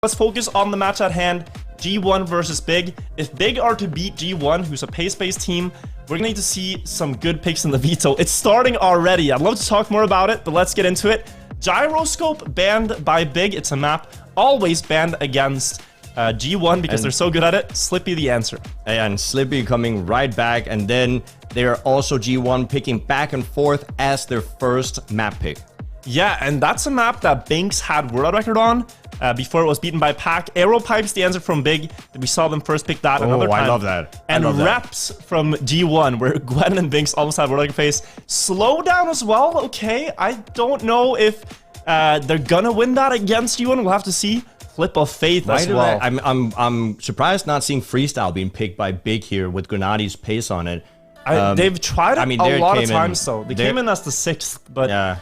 Let's focus on the match at hand, G1 versus Big. If Big are to beat G1, who's a pace-based team, we're gonna need to see some good picks in the Veto. It's starting already. I'd love to talk more about it, but let's get into it. Gyroscope banned by Big. It's a map always banned against G1 because they're so good at it. Slippy the answer. And Slippy coming right back, and then they're also G1 picking back and forth as their first map pick. Yeah, and that's a map that Binks had world record on before it was beaten by Pack. Aero Pipes, the answer from Big. We saw them first pick that another time. I love that. And Reps from G1, where Gwen and Binks almost had world record face. Slow down as well, okay. I don't know if they're gonna win that against G1. We'll have to see. Flip of Faith as well. I'm surprised not seeing Freestyle being picked by Big here with Grenadi's pace on it. They've tried it a lot of times, though. They came in as the 6th, but... yeah.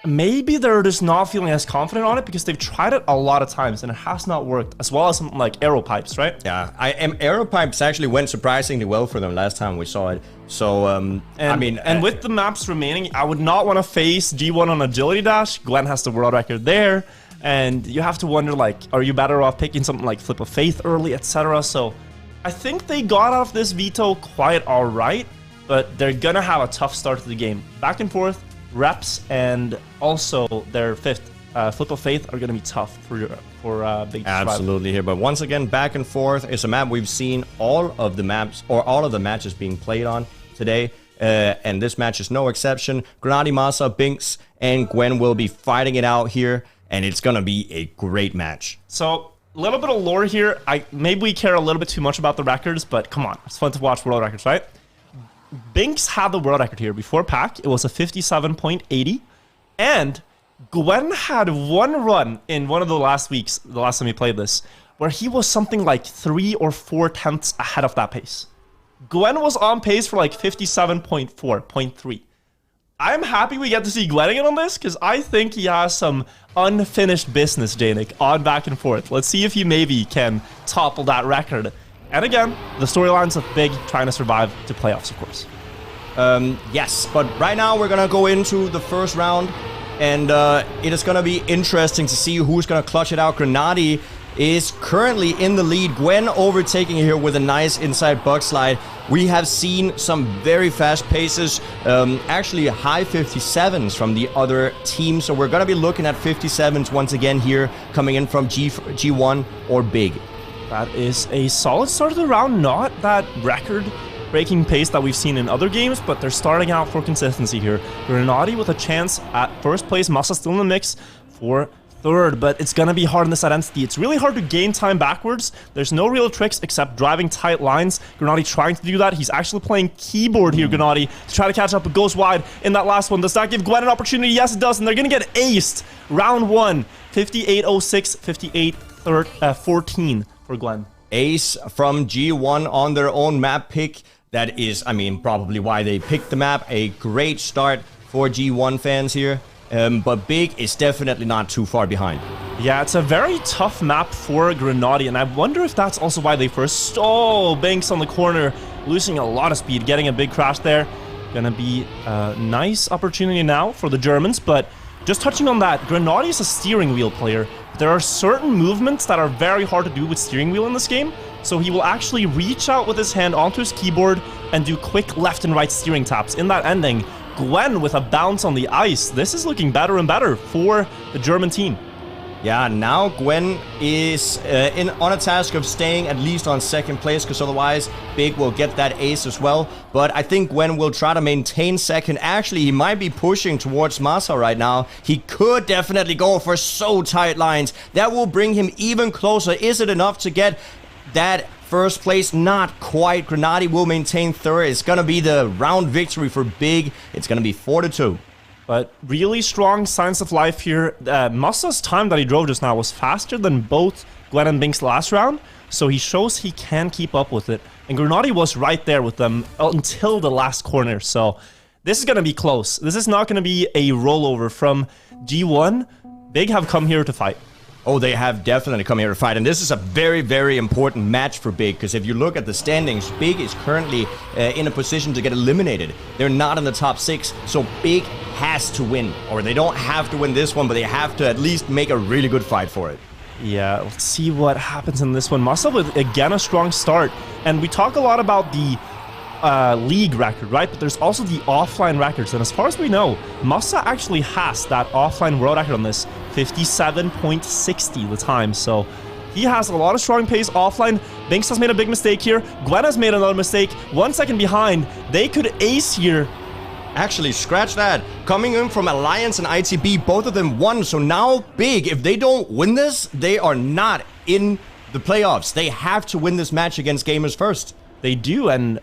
Maybe they're just not feeling as confident on it because they've tried it a lot of times and it has not worked, as well as something like Aero Pipes, right? Yeah, Aero Pipes actually went surprisingly well for them last time we saw it. So, and with the maps remaining, I would not want to face G1 on Agility Dash. Gwen has the world record there, and you have to wonder, like, are you better off picking something like Flip of Faith early, etc.? So, I think they got off this Veto quite alright, but they're gonna have a tough start to the game. Back and forth. Reps and also their 5th Flip of Faith are going to be tough for Big. Absolutely here, but once again, back and forth. It's a map we've seen all of the maps or all of the matches being played on today, and this match is no exception. Grenadi, Masa, Binks, and Gwen will be fighting it out here, and it's going to be a great match. So a little bit of lore here. Maybe we care a little bit too much about the records, but come on, it's fun to watch world records, right? Binks had the world record here before Pack. It was a 57.80. And Gwen had one run in one of the last weeks, the last time we played this, where he was something like 3 or 4 tenths ahead of that pace. Gwen was on pace for like 57.4.3. I'm happy we get to see Gwen again on this because I think he has some unfinished business, Jnic, on back and forth. Let's see if he maybe can topple that record. And again, the storylines of Big trying to survive to playoffs, of course. Yes, but right now we're going to go into the first round, and it is going to be interesting to see who's going to clutch it out. Grenadi is currently in the lead. Gwen overtaking here with a nice inside bug slide. We have seen some very fast paces, actually high 57s from the other team. So we're going to be looking at 57s once again here, coming in from G1 or Big. That is a solid start of the round. Not that record-breaking pace that we've seen in other games, but they're starting out for consistency here. Grenadi with a chance at first place. Masa still in the mix for 3rd, but it's going to be hard in this identity. It's really hard to gain time backwards. There's no real tricks except driving tight lines. Grenadi trying to do that. He's actually playing keyboard here, Grenadi, to try to catch up, but goes wide in that last one. Does that give Gwen an opportunity? Yes, it does, and they're going to get aced. Round 1, 58.06, 58.14 for Gwen. Ace from G1 on their own map pick. That is, probably why they picked the map. A great start for G1 fans here. But Big is definitely not too far behind. Yeah, it's a very tough map for Grenadi, and I wonder if that's also why they first stole Binks on the corner, losing a lot of speed, getting a big crash there. Gonna be a nice opportunity now for the Germans, but just touching on that, Grenadi is a steering wheel player. There are certain movements that are very hard to do with steering wheel in this game, so he will actually reach out with his hand onto his keyboard and do quick left and right steering taps. In that ending, Gwen with a bounce on the ice. This is looking better and better for the German team. Yeah, now Gwen is on a task of staying at least on 2nd place, because otherwise Big will get that ace as well. But I think Gwen will try to maintain 2nd. Actually, he might be pushing towards Masa right now. He could definitely go for so tight lines. That will bring him even closer. Is it enough to get that first place? Not quite. Grenadi will maintain 3rd. It's going to be the round victory for Big. It's going to be 4-2. But really strong signs of life here. Masa's time that he drove just now was faster than both Gwen and Binks last round, so he shows he can keep up with it. And Grenadi was right there with them until the last corner, so this is going to be close. This is not going to be a rollover from G1. Big have come here to fight. Oh, they have definitely come here to fight, and this is a very, very important match for Big, because if you look at the standings, Big is currently in a position to get eliminated. They're not in the top 6, so Big has to win, or they don't have to win this one, but they have to at least make a really good fight for it. Yeah, let's see what happens in this one. Masa with, again, a strong start. And we talk a lot about the league record, right? But there's also the offline records. And as far as we know, Masa actually has that offline world record on this, 57.60 the time. So he has a lot of strong pace offline. Binks has made a big mistake here. Gwen has made another mistake. 1 second behind. They could ace here. Actually, scratch that. Coming in from Alliance and ITB, both of them won. So now Big, if they don't win this, they are not in the playoffs. They have to win this match against Gamers First. They do, and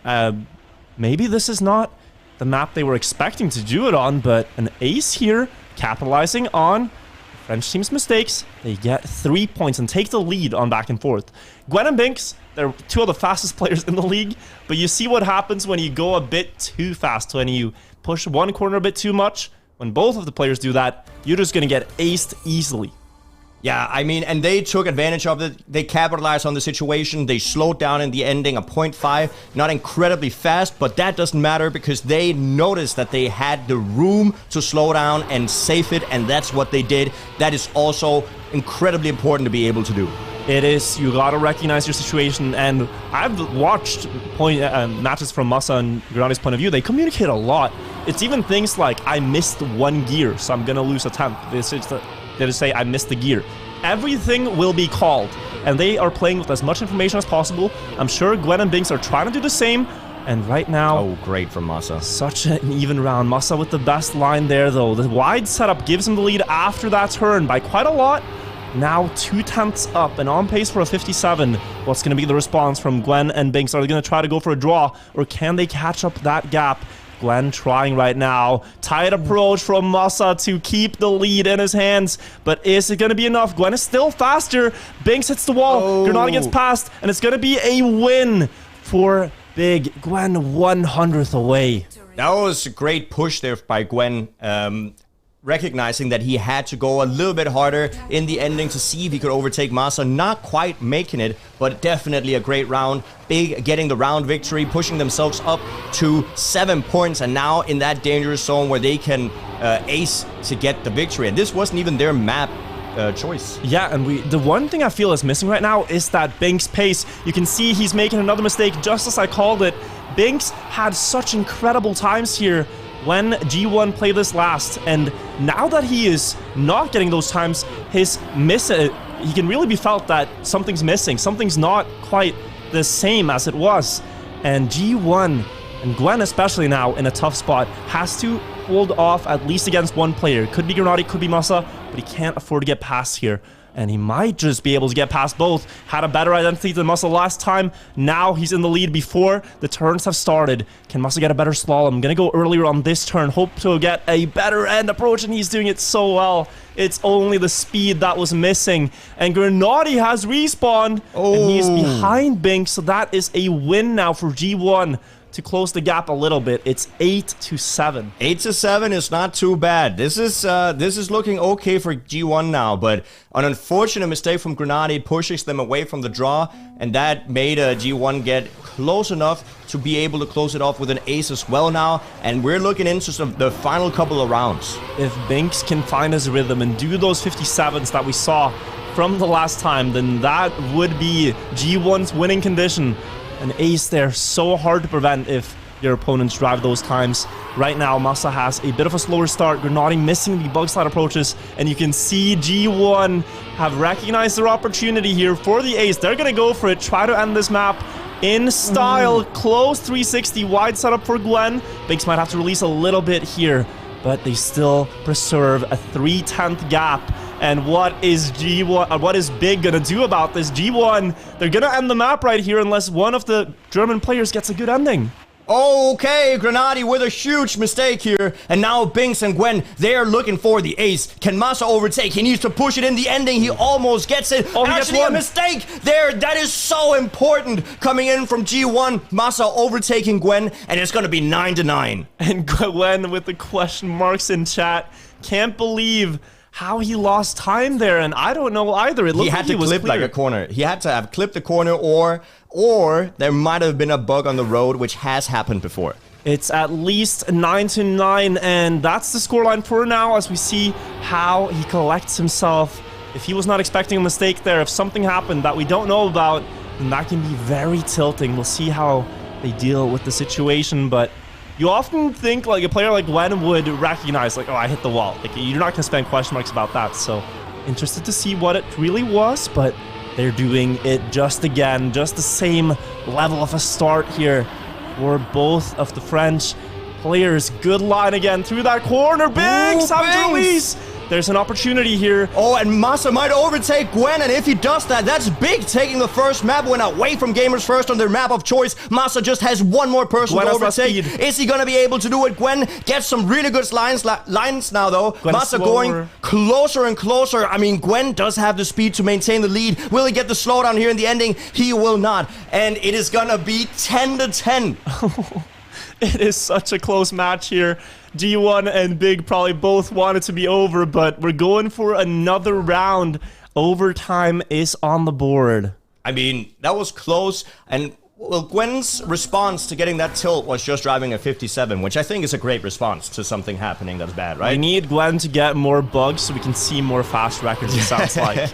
maybe this is not the map they were expecting to do it on, but an ace here, capitalizing on French team's mistakes. They get 3 points and take the lead on back and forth. Gwen and Binks, they're two of the fastest players in the league, but you see what happens when you go a bit too fast, when you push one corner a bit too much. When both of the players do that, you're just going to get aced easily. Yeah, I mean, and they took advantage of it. They capitalized on the situation. They slowed down in the ending, a 0.5. Not incredibly fast, but that doesn't matter because they noticed that they had the room to slow down and save it, and that's what they did. That is also incredibly important to be able to do. It is. You gotta recognize your situation, and I've watched matches from Masa and Granadi's point of view. They communicate a lot. It's even things like, I missed one gear, so I'm gonna lose a temp. They just say, I missed the gear. Everything will be called, and they are playing with as much information as possible. I'm sure Gwen and Binks are trying to do the same, and right now... Oh, great from Masa. Such an even round. Masa with the best line there, though. The wide setup gives him the lead after that turn by quite a lot. Now 2/10 up and on pace for a 57. What's going to be the response from Gwen and Binks? Are they going to try to go for a draw, or can they catch up that gap? Gwen trying right now. Tight approach from Masa to keep the lead in his hands, but is it going to be enough? Gwen is still faster. Binks hits the wall. Oh. Granada gets past, and it's going to be a win for Big. Gwen 100th away. That was a great push there by Gwen. Recognizing that he had to go a little bit harder in the ending to see if he could overtake Masa. Not quite making it, but definitely a great round. Big getting the round victory, pushing themselves up to 7 points, and now in that dangerous zone where they can ace to get the victory. And this wasn't even their map choice. Yeah, and the one thing I feel is missing right now is that Binks pace. You can see he's making another mistake, just as I called it. Binks had such incredible times here when G1 played this last, and now that he is not getting those times, his he can really be felt that something's missing. Something's not quite the same as it was. And G1, and Gwen especially now in a tough spot, has to hold off at least against one player. Could be Granadi, could be Masa, but he can't afford to get past here. And he might just be able to get past both. Had a better identity than Masa last time. Now he's in the lead before the turns have started. Can Masa get a better slalom? Gonna go earlier on this turn. Hope to get a better end approach, and he's doing it so well. It's only the speed that was missing. And Granadi has respawned. Oh. And he's behind Binks, so that is a win now for G1. To close the gap a little bit, it's 8-7. 8-7 is not too bad. This is looking okay for G1 now, but an unfortunate mistake from Granadi pushes them away from the draw, and that made G1 get close enough to be able to close it off with an ace as well now, and we're looking into the final couple of rounds. If Binks can find his rhythm and do those 57s that we saw from the last time, then that would be G1's winning condition. An ace there, so hard to prevent if your opponents drive those times. Right now, Masa has a bit of a slower start. Granadi missing the bug slide approaches, and you can see G1 have recognized their opportunity here for the ace. They're going to go for it, try to end this map in style. Close 360, wide setup for Gwen. Binks might have to release a little bit here, but they still preserve a 3/10 gap. And what is G1? What is Big gonna do about this? G1, they're gonna end the map right here unless one of the German players gets a good ending. Okay, Granadi with a huge mistake here. And now Binks and Gwen, they're looking for the ace. Can Masa overtake? He needs to push it in the ending. He almost gets it. Oh, he Actually, gets one. a mistake there. That is so important. Coming in from G1, Masa overtaking Gwen, and it's going to be 9-9. And Gwen with the question marks in chat. Can't believe how he lost time there, and I don't know either. It looked he had like to he was clip clear. like a corner. He had to have clipped the corner, or there might have been a bug on the road, which has happened before. It's at least 9-9, and that's the scoreline for now as we see how he collects himself if he was not expecting a mistake there, if something happened that we don't know about, then that can be very tilting. We'll see how they deal with the situation, but you often think like a player like Gwen would recognize like, oh, I hit the wall. Like, you're not going to spend question marks about that. So interested to see what it really was, but they're doing it just again, just the same level of a start here for both of the French players. Good line again through that corner. Binks have to release. There's an opportunity here. Oh, and Massa might overtake Gwen, and if he does that, that's big, taking the first map win away from Gamers First on their map of choice. Massa just has one more person to overtake. Is he going to be able to do it? Gwen gets some really good lines now, though. Massa going closer and closer. I mean, Gwen does have the speed to maintain the lead. Will he get the slowdown here in the ending? He will not. And it is going to be 10-10. It is such a close match here. G1 and Big probably both want it to be over, but we're going for another round. Overtime is on the board. I mean, that was close, and well, Gwen's response to getting that tilt was just driving a 57, which I think is a great response to something happening that's bad, right? We need Gwen to get more bugs so we can see more fast records, it sounds like.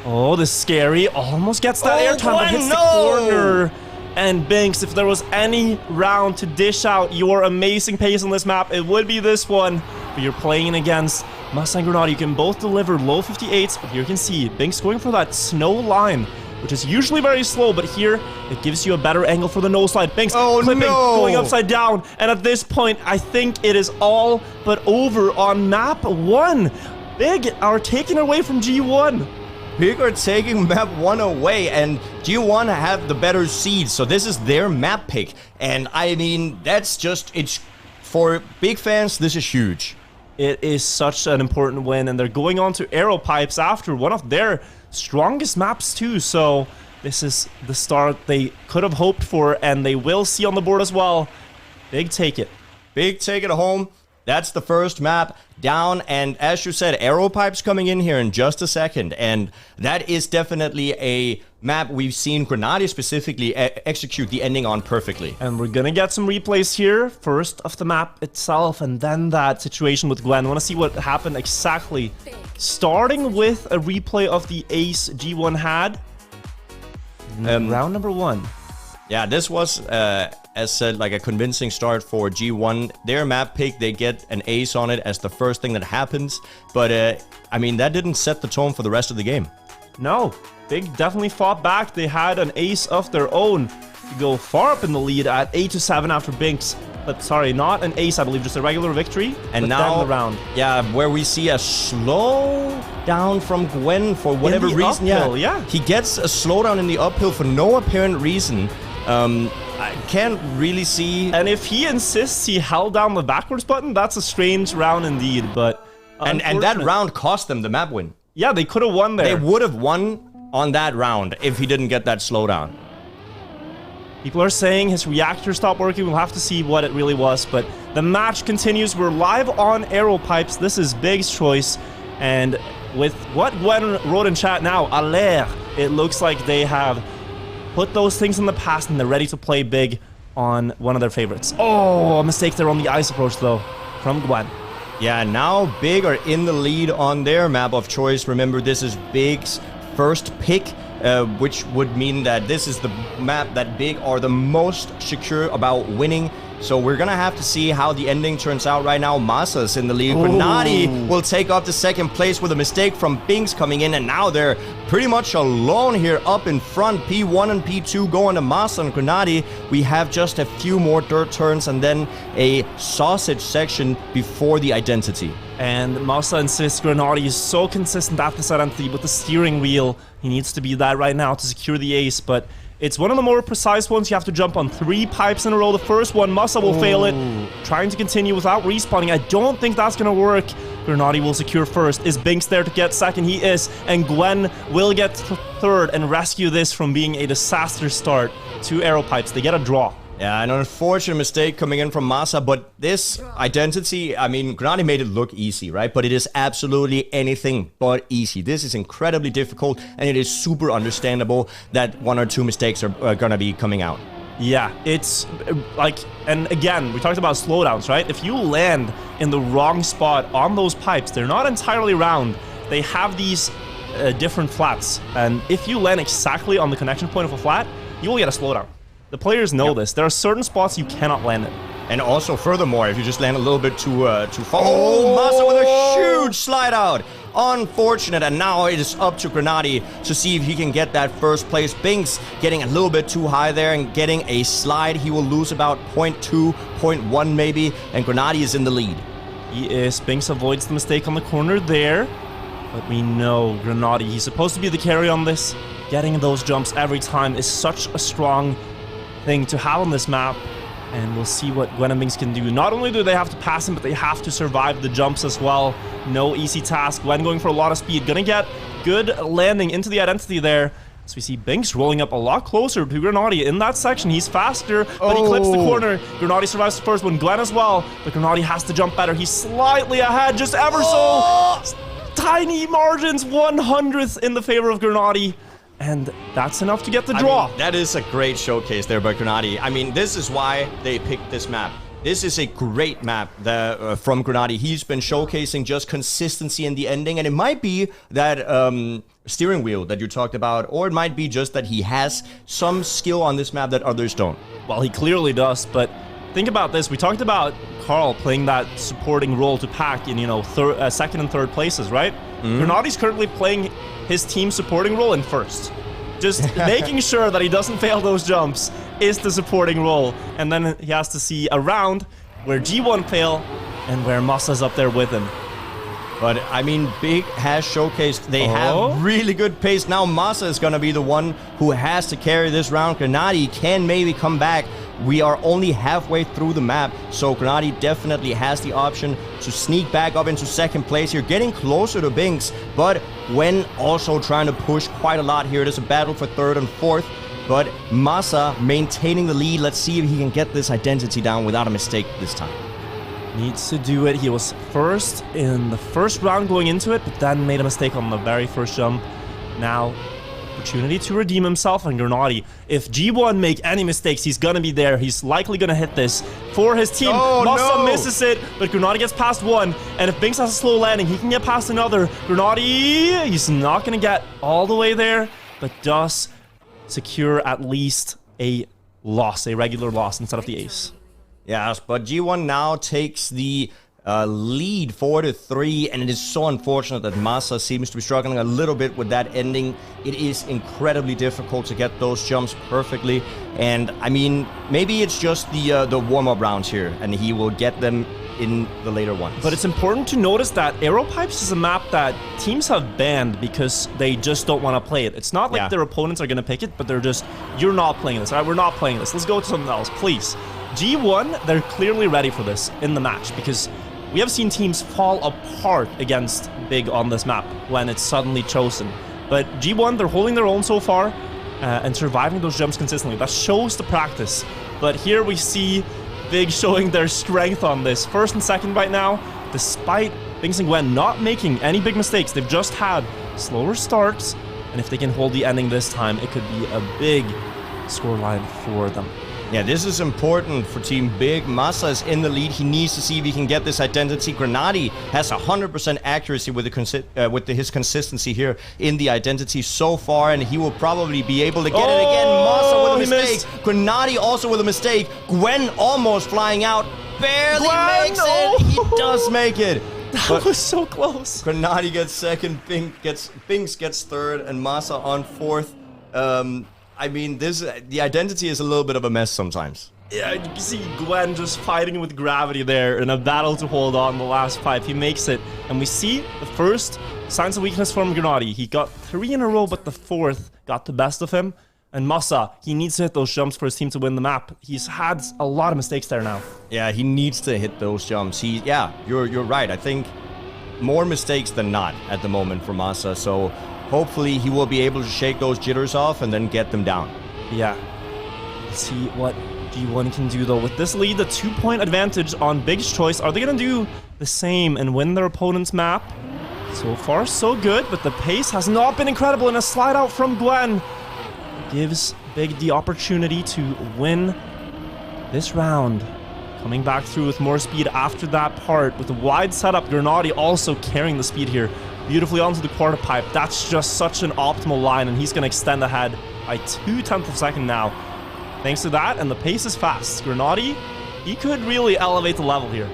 Oh, this is scary. Almost gets that airtime, but hits the corner. And Binks, if there was any round to dish out your amazing pace on this map, it would be this one. But you're playing against Massa and Grenade. You can both deliver low 58s, but here you can see Binks going for that snow line, which is usually very slow, but here it gives you a better angle for the nose slide. Binks clipping, going upside down. And at this point, I think it is all but over on map 1. Big are taken away from G1. Big are taking map 1 away, and G1 have the better seeds, so this is their map pick. And I mean, that's just, it's for Big fans, this is huge. It is such an important win, and they're going on to Aero Pipes after one of their strongest maps too, so this is the start they could have hoped for, and they will see on the board as well. Big take it. Big take it home. That's the first map down, and as you said, Aero Pipes coming in here in just a second, and that is definitely a map we've seen Grenade specifically execute the ending on perfectly. And we're gonna get some replays here, first of the map itself, and then that situation with Gwen. I want to see what happened exactly. Starting with a replay of the ace G1 had. Round number 1. Yeah, this was, as said, like a convincing start for G1. Their map pick, they get an ace on it as the first thing that happens. But, I mean, that didn't set the tone for the rest of the game. No, Big definitely fought back. They had an ace of their own to go far up in the lead at 8-7 after Binks. But sorry, not an ace, I believe, just a regular victory. And now, the round. Yeah, where we see a slow down from Gwen for whatever reason. Uphill, yeah. He gets a slowdown in the uphill for no apparent reason. I can't really see. And if he insists he held down the backwards button, that's a strange round indeed. But and that round cost them the map win. Yeah, they could have won there. They would have won on that round if he didn't get that slowdown. People are saying his reactor stopped working. We'll have to see what it really was. But the match continues. We're live on Aero Pipes. This is Big's choice. And with what Gwen wrote in chat now, Aller, it looks like they have put those things in the past and they're ready to play Big on one of their favorites. Oh, a mistake there on the ice approach, though, from Gwen. Yeah, now Big are in the lead on their map of choice. Remember, this is Big's first pick, which would mean that this is the map that Big are the most secure about winning. So we're gonna have to see how the ending turns out right now. Massa's in the lead. Grenade will take up the second place with a mistake from Binks coming in, and now they're pretty much alone here up in front. P1 and P2 going to Massa and Grenade. We have just a few more dirt turns and then a sausage section before the identity. And Massa insists Grenade is so consistent at this identity with the steering wheel. He needs to be that right now to secure the ace, but it's one of the more precise ones. You have to jump on 3 pipes in a row. The first one, Massa will fail it. Trying to continue without respawning. I don't think that's going to work. Grenade will secure first. Is Binks there to get second? He is. And Gwen will get third and rescue this from being a disaster start to Aero Pipes. They get a draw. Yeah, an unfortunate mistake coming in from Massa, but this identity, I mean, Grenade made it look easy, right? But it is absolutely anything but easy. This is incredibly difficult, and it is super understandable that 1 or 2 mistakes are gonna be coming out. Yeah, it's like, and again, we talked about slowdowns, right? If you land in the wrong spot on those pipes, they're not entirely round. They have these different flats. And if you land exactly on the connection point of a flat, you will get a slowdown. The players know this. There are certain spots you cannot land in. And also, furthermore, if you just land a little bit too far. Oh, Masa with a huge slide out. Unfortunate, and now it is up to Grenady to see if he can get that first place. Binks getting a little bit too high there and getting a slide. He will lose about 0.2, 0.1 maybe, and Grenady is in the lead. He is. Binks avoids the mistake on the corner there. But we know Grenady, he's supposed to be the carry on this. Getting those jumps every time is such a strong thing to have on this map. And we'll see what Gwen and Binks can do. Not only do they have to pass him, but they have to survive the jumps as well. No easy task. Gwen going for a lot of speed. Gonna get good landing into the identity there. So we see Binks rolling up a lot closer to Grenady in that section. He's faster, but he clips the corner. Grenady survives the first one. Gwen as well, but Grenady has to jump better. He's slightly ahead, just ever so. Tiny margins, 100th in the favor of Grenady. And that's enough to get the draw. I mean, that is a great showcase there by Grenady. I mean, this is why they picked this map. This is a great map from Grenady. He's been showcasing just consistency in the ending, and it might be that steering wheel that you talked about, or it might be just that he has some skill on this map that others don't. Well, he clearly does, but think about this. We talked about Carl playing that supporting role to Pack in, you know, second and third places, right? Grenady's currently playing his team supporting role in first. Just making sure that he doesn't fail those jumps is the supporting role. And then he has to see a round where G1 fail and where Masa's up there with him. But, I mean, Big has showcased they have really good pace. Now Masa is going to be the one who has to carry this round. Grenady can maybe come back. We are only halfway through the map, so Grenady definitely has the option to sneak back up into second place here, getting closer to Binks, but when also trying to push quite a lot here. It is a battle for third and fourth, but Masa maintaining the lead. Let's see if he can get this identity down without a mistake this time. Needs to do it. He was first in the first round going into it, but then made a mistake on the very first jump. Now, opportunity to redeem himself, and Grenady, if G1 make any mistakes, he's gonna be there. He's likely gonna hit this for his team. Masa misses it, but Grenady gets past one, and if Binks has a slow landing, he can get past another. Grenady, he's not gonna get all the way there, but does secure at least a loss, a regular loss instead of the ace. Yes, but G1 now takes the lead 4-3, and it is so unfortunate that Masa seems to be struggling a little bit with that ending. It is incredibly difficult to get those jumps perfectly, and I mean, maybe it's just the warm-up rounds here, and he will get them in the later ones. But it's important to notice that Aero Pipes is a map that teams have banned because they just don't want to play it. It's not like their opponents are going to pick it, but they're just, you're not playing this, all right? We're not playing this. Let's go to something else, please. G1, they're clearly ready for this in the match because we have seen teams fall apart against Big on this map when it's suddenly chosen. But G1, they're holding their own so far and surviving those jumps consistently. That shows the practice. But here we see Big showing their strength on this. First and second right now, despite Binks and Gwen not making any big mistakes. They've just had slower starts. And if they can hold the ending this time, it could be a big scoreline for them. Yeah, this is important for Team Big. Masa is in the lead. He needs to see if he can get this identity. Grenady has 100% accuracy with his consistency here in the identity so far, and he will probably be able to get it again. Masa with a mistake. Grenady also with a mistake. Gwen almost flying out. Barely makes it. He does make it. That was so close. Grenady gets second. Binks gets third, and Masa on fourth. I mean, the identity is a little bit of a mess sometimes. Yeah, you can see Gwen just fighting with gravity there in a battle to hold on the last five. He makes it, and we see the first signs of weakness from Grenady. He got 3 in a row, but the fourth got the best of him. And Masa, he needs to hit those jumps for his team to win the map. He's had a lot of mistakes there now. Yeah, he needs to hit those jumps. Yeah, you're right. I think more mistakes than not at the moment for Masa, so hopefully he will be able to shake those jitters off and then get them down. Yeah. Let's see what G1 can do though. With this lead, the 2-point advantage on Big's choice. Are they going to do the same and win their opponent's map? So far, so good, but the pace has not been incredible, and a slide out from Gwen gives Big the opportunity to win this round. Coming back through with more speed after that part with a wide setup. Grenady also carrying the speed here. beautifully onto the quarter pipe. That's just such an optimal line, and he's going to extend ahead by 0.2 of a second now. Thanks to that, and the pace is fast. Grenady, he could really elevate the level here.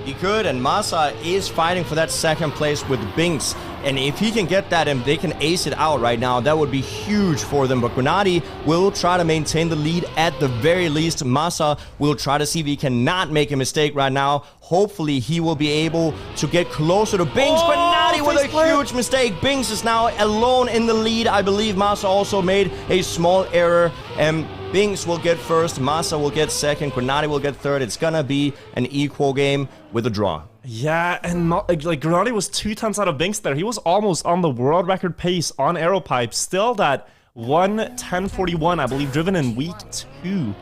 He could, and Masa is fighting for that second place with Binks. And if he can get that and they can ace it out right now, that would be huge for them. But Grenady will try to maintain the lead at the very least. Masa will try to see if he cannot make a mistake right now. Hopefully, he will be able to get closer to Binks. Grenady with a huge mistake. Binks is now alone in the lead. I believe Masa also made a small error. And Binks will get first, Masa will get second, Grenady will get third. It's gonna be an equal game with a draw. Yeah, and like Grenady was 2 tenths out of Binks there. He was almost on the world record pace on Aero Pipes. Still that 1:10:41, I believe, driven in week 2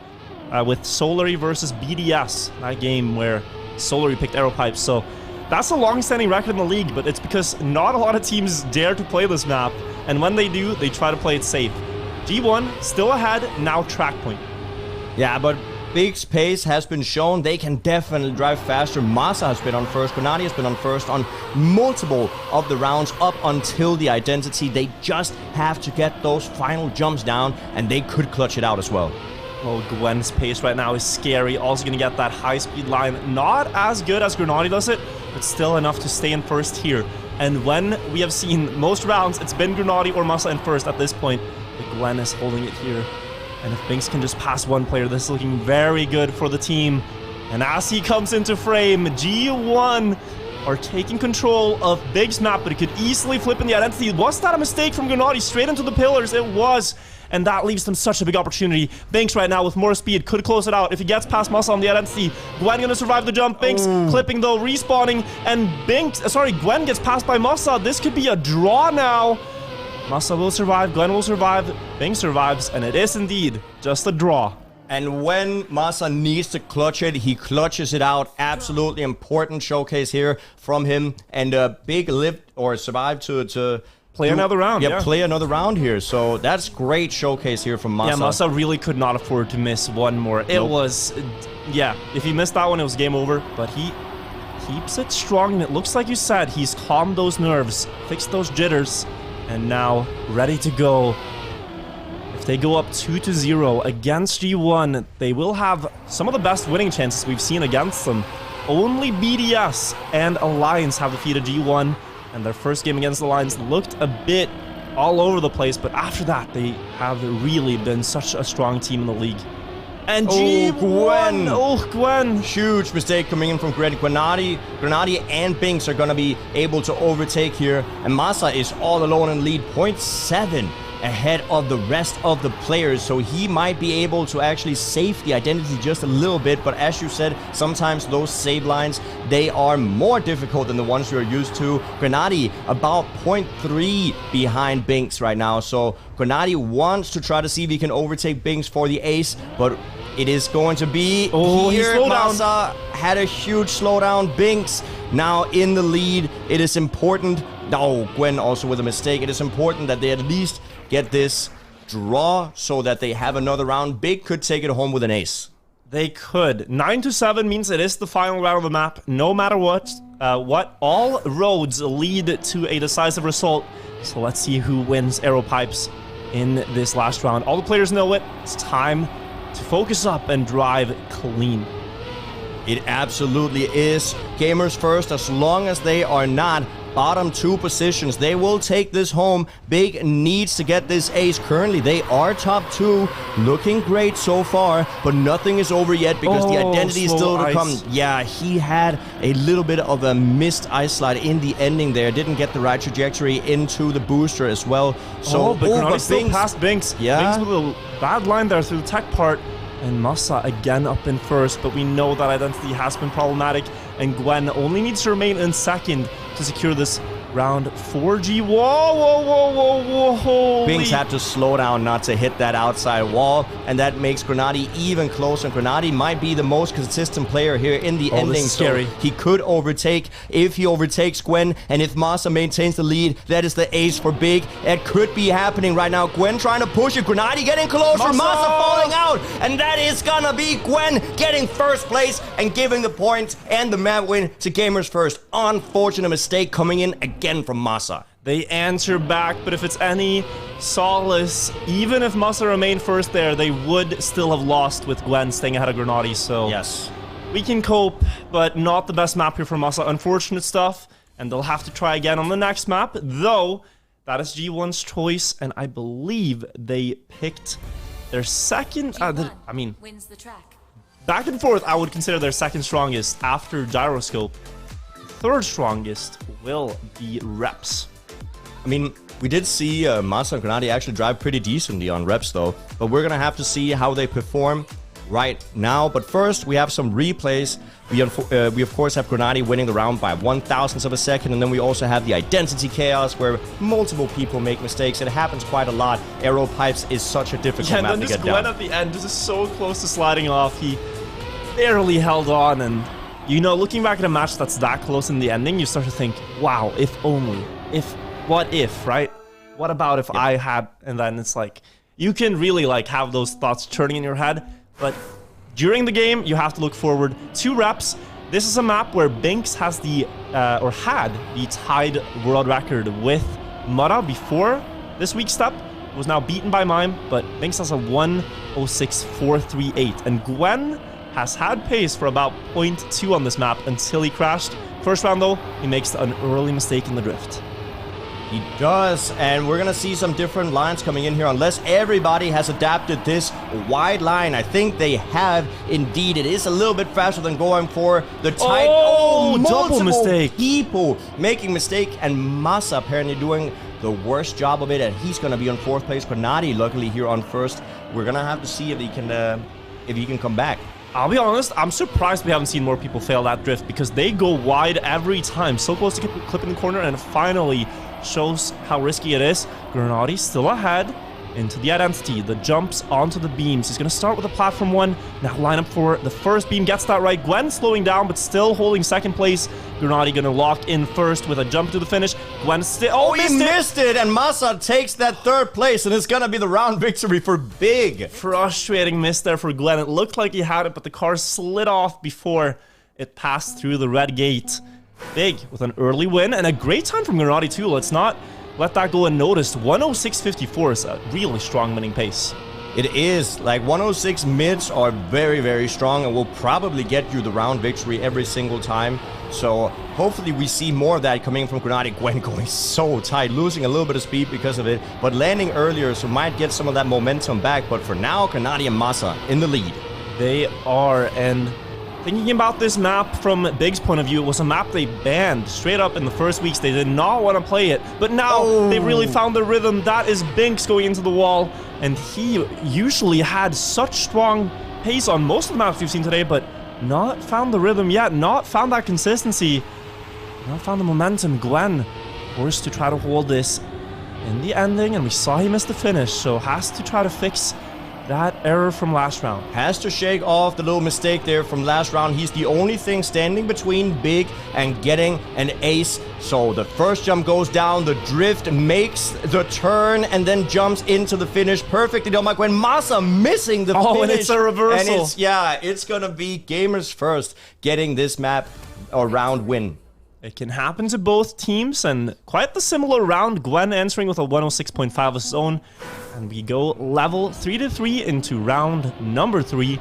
with Solary versus BDS. That game where Solary picked Aero Pipes. So that's a long-standing record in the league, but it's because not a lot of teams dare to play this map. And when they do, they try to play it safe. G1 still ahead, now track point. Yeah, but Big's pace has been shown. They can definitely drive faster. Masa has been on first. Grenady has been on first on multiple of the rounds up until the identity. They just have to get those final jumps down, and they could clutch it out as well. Oh, Gwen's pace right now is scary. Also going to get that high-speed line. Not as good as Grenady does it, but still enough to stay in first here. And when we have seen most rounds, it's been Grenady or Masa in first at this point. But Gwen is holding it here. And if Binks can just pass one player, this is looking very good for the team. And as he comes into frame, G1 are taking control of Big's map, but it could easily flip in the identity. Was that a mistake from Grenady straight into the pillars? It was. And that leaves them such a big opportunity. Binks right now with more speed could close it out. If he gets past Masa on the identity, Gwen gonna survive the jump. Binks clipping though, respawning, and Gwen gets passed by Masa. This could be a draw now. Masa will survive, Gwen will survive, Binks survives, and it is indeed just a draw. And when Masa needs to clutch it, he clutches it out. Absolutely important showcase here from him. And a big lift or survive to play another round. Yeah, play another round here. So that's great showcase here from Masa. Yeah, Masa really could not afford to miss one more. It was, yeah, if he missed that one, it was game over. But he keeps it strong, and it looks like you said, he's calmed those nerves, fixed those jitters, and now ready to go. If they go up 2-0 against G1, they will have some of the best winning chances we've seen against them. Only BDS and Alliance have defeated G1, and their first game against Alliance looked a bit all over the place, but after that, they have really been such a strong team in the league. And G1! Oh, Gwen! Huge mistake coming in from Grenady and Binks are going to be able to overtake here. And Masa is all alone in lead, 0.7 ahead of the rest of the players. So he might be able to actually save the identity just a little bit. But as you said, sometimes those save lines, they are more difficult than the ones you're used to. Grenady about 0.3 behind Binks right now. So Grenady wants to try to see if he can overtake Binks for the ace, but it is going to be here. Masa had a huge slowdown. Binks now in the lead. It is important. No, Gwen also with a mistake. It is important that they at least get this draw so that they have another round. Big could take it home with an ace. They could. 9-7 means it is the final round of the map. No matter what, all roads lead to a decisive result. So let's see who wins Aero Pipes in this last round. All the players know it. It's time to focus up and drive clean. It absolutely is. Gamers first, as long as they are not bottom 2 positions, they will take this home. Big needs to get this ace. Currently, they are top 2. Looking great so far, but nothing is over yet because the identity is still to come. Yeah, he had a little bit of a missed ice slide in the ending there. Didn't get the right trajectory into the booster as well. So, but still past Binks. Yeah. Binks with a bad line there through the tech part. And Masa again up in first, but we know that identity has been problematic, and Gwen only needs to remain in second to secure this round 4G. Whoa. Binks had to slow down not to hit that outside wall, and that makes Grenady even closer. Grenady might be the most consistent player here in the ending. This is scary. So he could overtake. If he overtakes Gwen, and if Masa maintains the lead, that is the ace for Big. It could be happening right now. Gwen trying to push it. Grenady getting closer. Masa falling out, and that is gonna be Gwen getting first place and giving the point and the map win to Gamers First. Unfortunate mistake coming in again from Masa. They answer back, but if it's any solace, even if Masa remained first there, they would still have lost with Gwen staying ahead of Grenadi, so... Yes. We can cope, but not the best map here for Masa. Unfortunate stuff, and they'll have to try again on the next map, though that is G1's choice, and I believe they picked their second... I mean, wins the track. Back and forth, I would consider their second strongest after Gyroscope. Third strongest will be Reps. I mean, we did see Masa and Grenadi actually drive pretty decently on Reps, though, but we're gonna have to see how they perform right now. But first, we have some replays. We of course have Grenadi winning the round by 1,000ths of a second, and then we also have the Identity Chaos where multiple people make mistakes. It happens quite a lot. Aero Pipes is such a difficult map to get down. Gwen at the end, this is so close to sliding off. He barely held on, and you know, looking back at a match that's that close in the ending, you start to think, wow, if only, what if, right? What about if I had, and then it's like, you can really like have those thoughts churning in your head, but during the game, you have to look forward to Reps. This is a map where Binks has the, or had the tied world record with Mara before this week's step. It was now beaten by Mime, but Binks has a 1:06.438. And Gwen has had pace for about 0.2 on this map until he crashed. First round though, he makes an early mistake in the drift. He does, and we're gonna see some different lines coming in here unless everybody has adapted this wide line. I think they have indeed. It is a little bit faster than going for the tight. Double mistake. People making mistake, and Masa apparently doing the worst job of it, and he's gonna be on fourth place. Grenadi luckily here on first. We're gonna have to see if he can come back. I'll be honest, I'm surprised we haven't seen more people fail that drift because they go wide every time. So close to clipping the corner, and finally shows how risky it is. Grenadi still ahead into the Identity. The jumps onto the beams. He's going to start with a platform one. Now line up for the first beam. Gets that right. Gwen slowing down, but still holding second place. Grenadi going to lock in first with a jump to the finish. Gwen still... Oh, he missed it! And Masa takes that third place, and it's going to be the round victory for Big. Frustrating miss there for Gwen. It looked like he had it, but the car slid off before it passed through the red gate. Big with an early win, and a great time from Grenadi too. Let's not let that go unnoticed. 1:06.54 is a really strong winning pace. It is. Like 106 mids are very, very strong and will probably get you the round victory every single time. So hopefully we see more of that coming from Grenadi. Gwen going so tight, losing a little bit of speed because of it, but landing earlier, so might get some of that momentum back. But for now, Grenadi and Masa in the lead. They are, and thinking about this map from Big's point of view, it was a map they banned straight up in the first weeks. They did not want to play it, but now they've really found the rhythm. That is Binks going into the wall, and he usually had such strong pace on most of the maps we've seen today, but not found the rhythm yet, not found that consistency, not found the momentum. Gwen forced to try to hold this in the ending, and we saw he missed the finish, so has to try to fix that error from last round. Has to shake off the little mistake there from last round. He's the only thing standing between Big and getting an ace. So the first jump goes down, the drift makes the turn, and then jumps into the finish perfectly done by Gwen. Masa missing the finish. Oh, and it's a reversal. And it's gonna be Gamers First getting this map or round win. It can happen to both teams, and quite the similar round. Gwen answering with a 106.5 of his own. And we go level 3-3 into round number 3.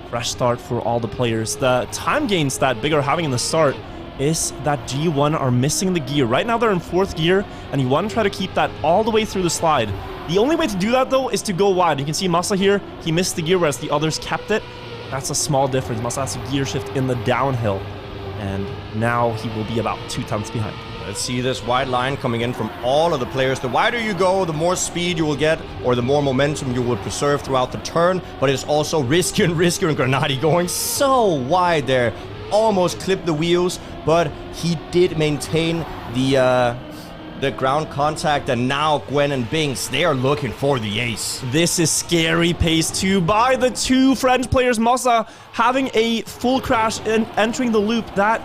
Fresh start for all the players. The time gains that Big are having in the start is that G1 are missing the gear. Right now they're in 4th gear, and you want to try to keep that all the way through the slide. The only way to do that, though, is to go wide. You can see Masa here, he missed the gear, whereas the others kept it. That's a small difference. Masa has a gear shift in the downhill, and now he will be about 2 tenths behind. Let's see this wide line coming in from all of the players. The wider you go, the more speed you will get, or the more momentum you will preserve throughout the turn. But it's also riskier and riskier, and Grenadi going so wide there. Almost clipped the wheels, but he did maintain the ground contact, and now Gwen and Binks, they are looking for the ace. This is scary pace too by the 2 French players. Masa having a full crash and entering the loop. That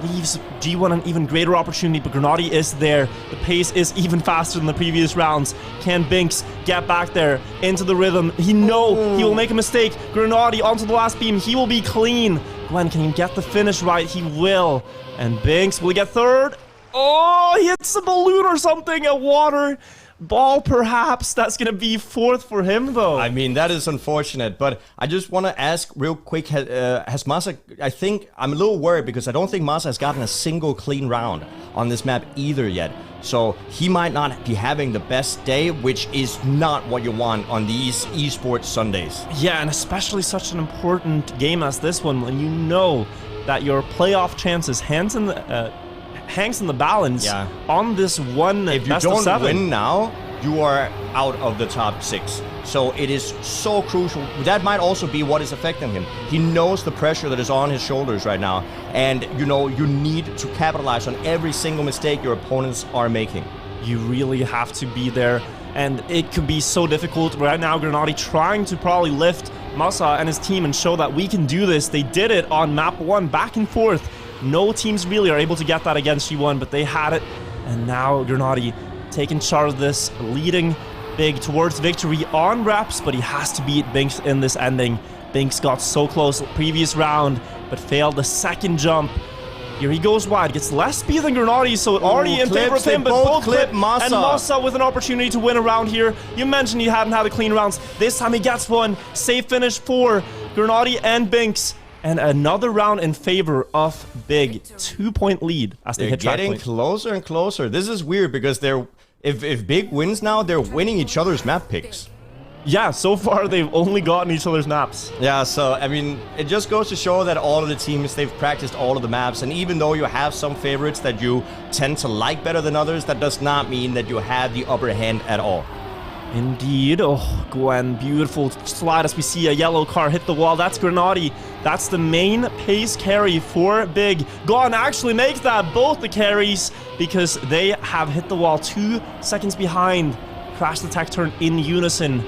leaves G1 an even greater opportunity, but Grenadi is there. The pace is even faster than the previous rounds. Can Binks get back there into the rhythm? He will make a mistake. Grenadi onto the last beam. He will be clean. Gwen, can he get the finish right? He will. And Binks will get third. Oh, he hits a balloon or something, a water ball perhaps. That's going to be fourth for him, though. I mean, that is unfortunate, but I just want to ask real quick, has Masa, I think, I'm a little worried because I don't think Masa has gotten a single clean round on this map either yet. So he might not be having the best day, which is not what you want on these esports Sundays. Yeah, and especially such an important game as this one, when you know that your playoff chances hangs in the balance on this one if you best of don't seven. win now, you are out of the top 6. So it is so crucial. That might also be what is affecting him. He knows the pressure that is on his shoulders right now. And, you know, you need to capitalize on every single mistake your opponents are making. You really have to be there. And it could be so difficult. Right now, Granati trying to probably lift Masa and his team and show that we can do this. They did it on map 1, back and forth. No teams really are able to get that against G1, but they had it. And now Granati taking charge of this, leading Big towards victory on reps, but he has to beat Binks in this ending. Binks got so close previous round, but failed the second jump. Here he goes wide, gets less speed than Granati, so already in favor of him, but both clip Masa. And Masa with an opportunity to win a round here. You mentioned he hadn't had the clean rounds. This time he gets one. Safe finish for Granati and Binks. And another round in favor of Big. 2-point lead as they hit track getting point. closer and closer. This is weird because if Big wins now, they're winning each other's map picks. Yeah, so far they've only gotten each other's maps. Yeah, so, I mean, it just goes to show that all of the teams, they've practiced all of the maps, and even though you have some favorites that you tend to like better than others, that does not mean that you have the upper hand at all. Indeed. Oh, Gwen, beautiful slide as we see a yellow car hit the wall. That's Granati. That's the main pace carry for Big. Gone actually makes that both the carries because they have hit the wall 2 seconds behind. Crash the tech turn in unison.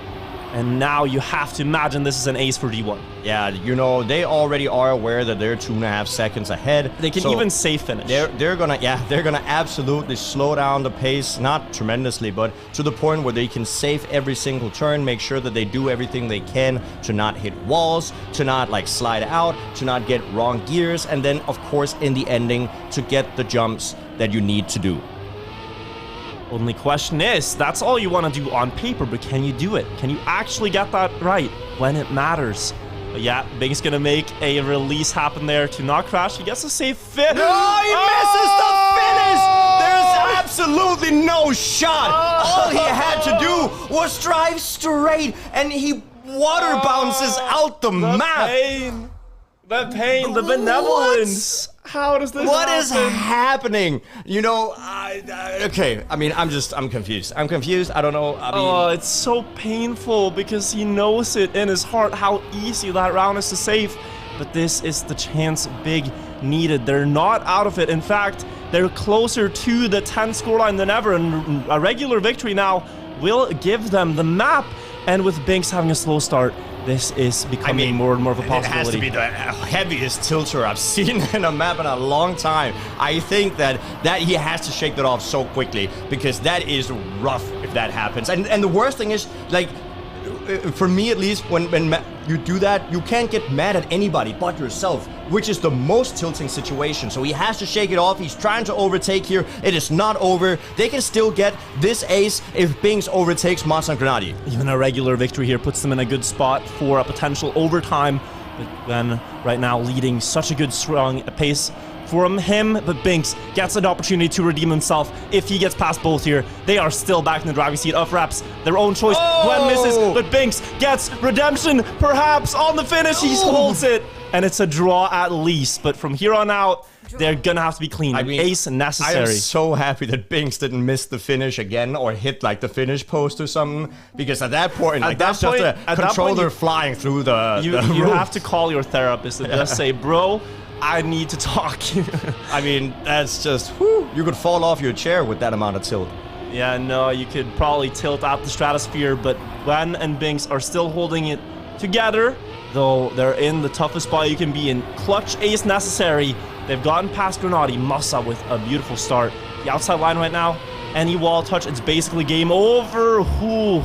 And now you have to imagine this is an ace for G1. Yeah, you know, they already are aware that they're 2.5 seconds ahead. They can even safe finish. They're gonna absolutely slow down the pace, not tremendously, but to the point where they can save every single turn, make sure that they do everything they can to not hit walls, to not like slide out, to not get wrong gears, and then of course in the ending to get the jumps that you need to do. Only question is, that's all you want to do on paper, but can you do it? Can you actually get that right when it matters? But yeah, Big's gonna make a release happen there to not crash. He gets a safe fit. No, he misses the finish! There's absolutely no shot! All he had to do was drive straight, and he water bounces out the map! The pain, the benevolence. What? How does this What happen? is happening? You know, okay. I mean, I'm confused. I'm confused. I don't know. I mean, oh, it's so painful because he knows it in his heart how easy that round is to save. But this is the chance Big needed. They're not out of it. In fact, they're closer to the 10 scoreline than ever. And a regular victory now will give them the map. And with Binks having a slow start, this is becoming more and more of a possibility. It has to be the heaviest tilter I've seen in a map in a long time. I think that he has to shake that off so quickly because that is rough if that happens. And the worst thing is, like, for me at least, when you do that, you can't get mad at anybody but yourself, which is the most tilting situation. So he has to shake it off. He's trying to overtake here. It is not over. They can still get this ace if Binks overtakes Masa and Granati. Even a regular victory here puts them in a good spot for a potential overtime. But then right now leading such a good strong pace from him, but Binks gets an opportunity to redeem himself. If he gets past both here, they are still back in the driving seat of reps. Their own choice. Gwen misses, but Binks gets redemption, perhaps, on the finish. He holds it, and it's a draw at least. But from here on out, they're gonna have to be clean. I mean, ace necessary. I am so happy that Binks didn't miss the finish again or hit like the finish post or something, because at that point, like, that's just a controller flying through the You roof. have to call your therapist and just say, bro, I need to talk. I mean, that's just, whew, you could fall off your chair with that amount of tilt. Yeah, no, you could probably tilt out the stratosphere, but Gwen and Binks are still holding it together, though they're in the toughest spot you can be in. Clutch ace necessary. They've gotten past Granati. Masa with a beautiful start. The outside line right now, any wall touch, it's basically game over. Ooh.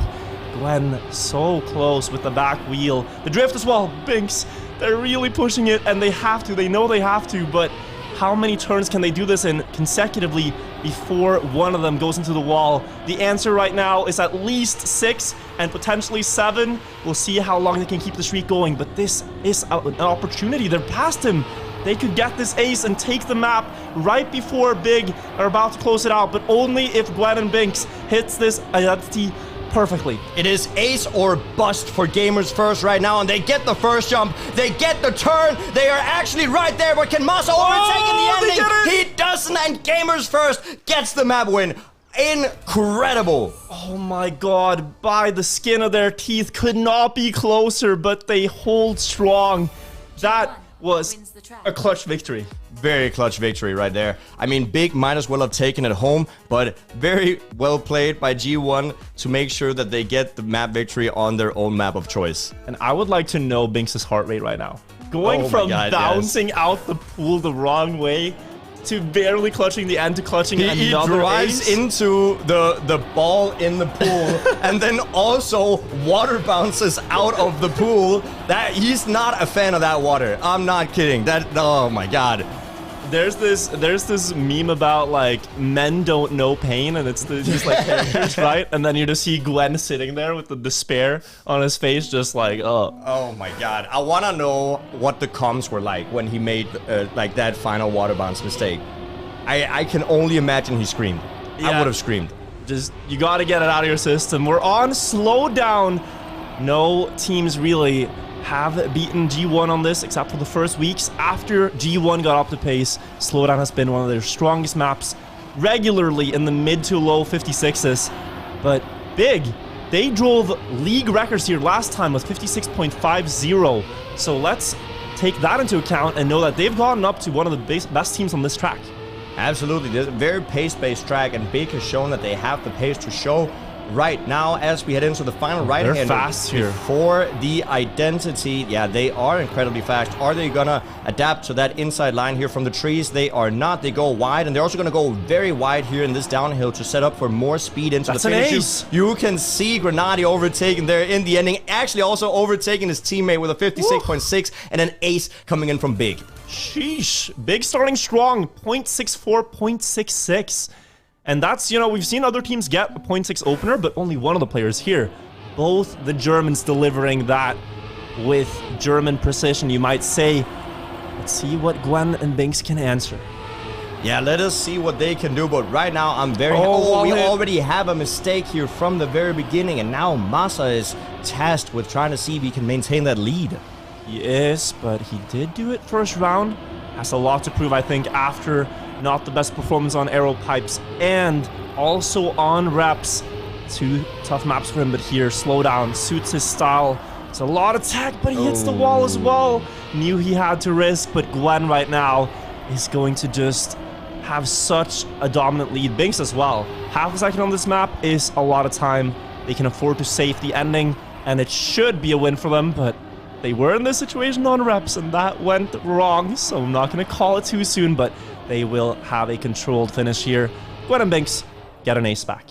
Gwen so close with the back wheel. The drift as well. Binks, they're really pushing it, and they have to. They know they have to, but how many turns can they do this in consecutively before one of them goes into the wall? The answer right now is at least 6 and potentially 7. We'll see how long they can keep the streak going, but this is an opportunity. They're past him. They could get this ace and take the map right before Big are about to close it out, but only if Gwen and Binks hits this identity perfectly. It is ace or bust for Gamers First right now, and they get the first jump. They get the turn. They are actually right there, but can Masa overtake in the ending? He doesn't, and Gamers First gets the map win. Incredible. Oh my god, by the skin of their teeth, could not be closer, but they hold strong. That was a clutch victory. Very clutch victory right there. I mean, Big might as well have taken it home, but very well played by G1 to make sure that they get the map victory on their own map of choice. And I would like to know Binks' heart rate right now. Going from bouncing out the pool the wrong way to barely clutching the end to clutching another He drives ace. into the ball in the pool and then also water bounces out of the pool. That he's not a fan of that water. I'm not kidding. That, oh my god. There's this meme about like men don't know pain, and it's these like characters, right? And then you just see Gwen sitting there with the despair on his face, just like, oh. Oh my god. I want to know what the comms were like when he made like that final water bounce mistake. I can only imagine he screamed. Yeah. I would have screamed. Just, you got to get it out of your system. We're on slowdown. No teams really have beaten G1 on this except for the first weeks. After G1 got up to pace, slowdown has been one of their strongest maps, regularly in the mid to low 56s. But Big, they drove league records here last time with 56.50. So let's take that into account and know that they've gotten up to one of the best teams on this track. Absolutely. There's a very pace-based track, and Big has shown that they have the pace to show right now as we head into the final right-hander. They're fast here. For the identity, yeah, they are incredibly fast. Are they gonna adapt to that inside line here from the trees? They are not. They go wide, and they're also gonna go very wide here in this downhill to set up for more speed into the finish. An ace. You can see Grenadi overtaking there in the ending, actually also overtaking his teammate with a 56.6 and an ace coming in from Big. Sheesh. Big starting strong. 0.64, 0.66. And that's, you know, we've seen other teams get a 0.6 opener, but only one of the players here. Both the Germans delivering that with German precision, you might say. Let's see what Gwen and Binks can answer. Yeah, let us see what they can do, but right now I'm very... we already have a mistake here from the very beginning, and now Masa is tasked with trying to see if he can maintain that lead. Yes, but he did do it first round. Has a lot to prove, I think, after not the best performance on Aero Pipes and also on reps. 2 tough maps for him, but here, slowdown suits his style. It's a lot of tech, but he hits the wall as well. Knew he had to risk, but Gwen right now is going to just have such a dominant lead. Binks as well. Half a second on this map is a lot of time. They can afford to save the ending, and it should be a win for them, but they were in this situation on reps, and that went wrong, so I'm not going to call it too soon, but they will have a controlled finish here. Gwen and Binks get an ace back.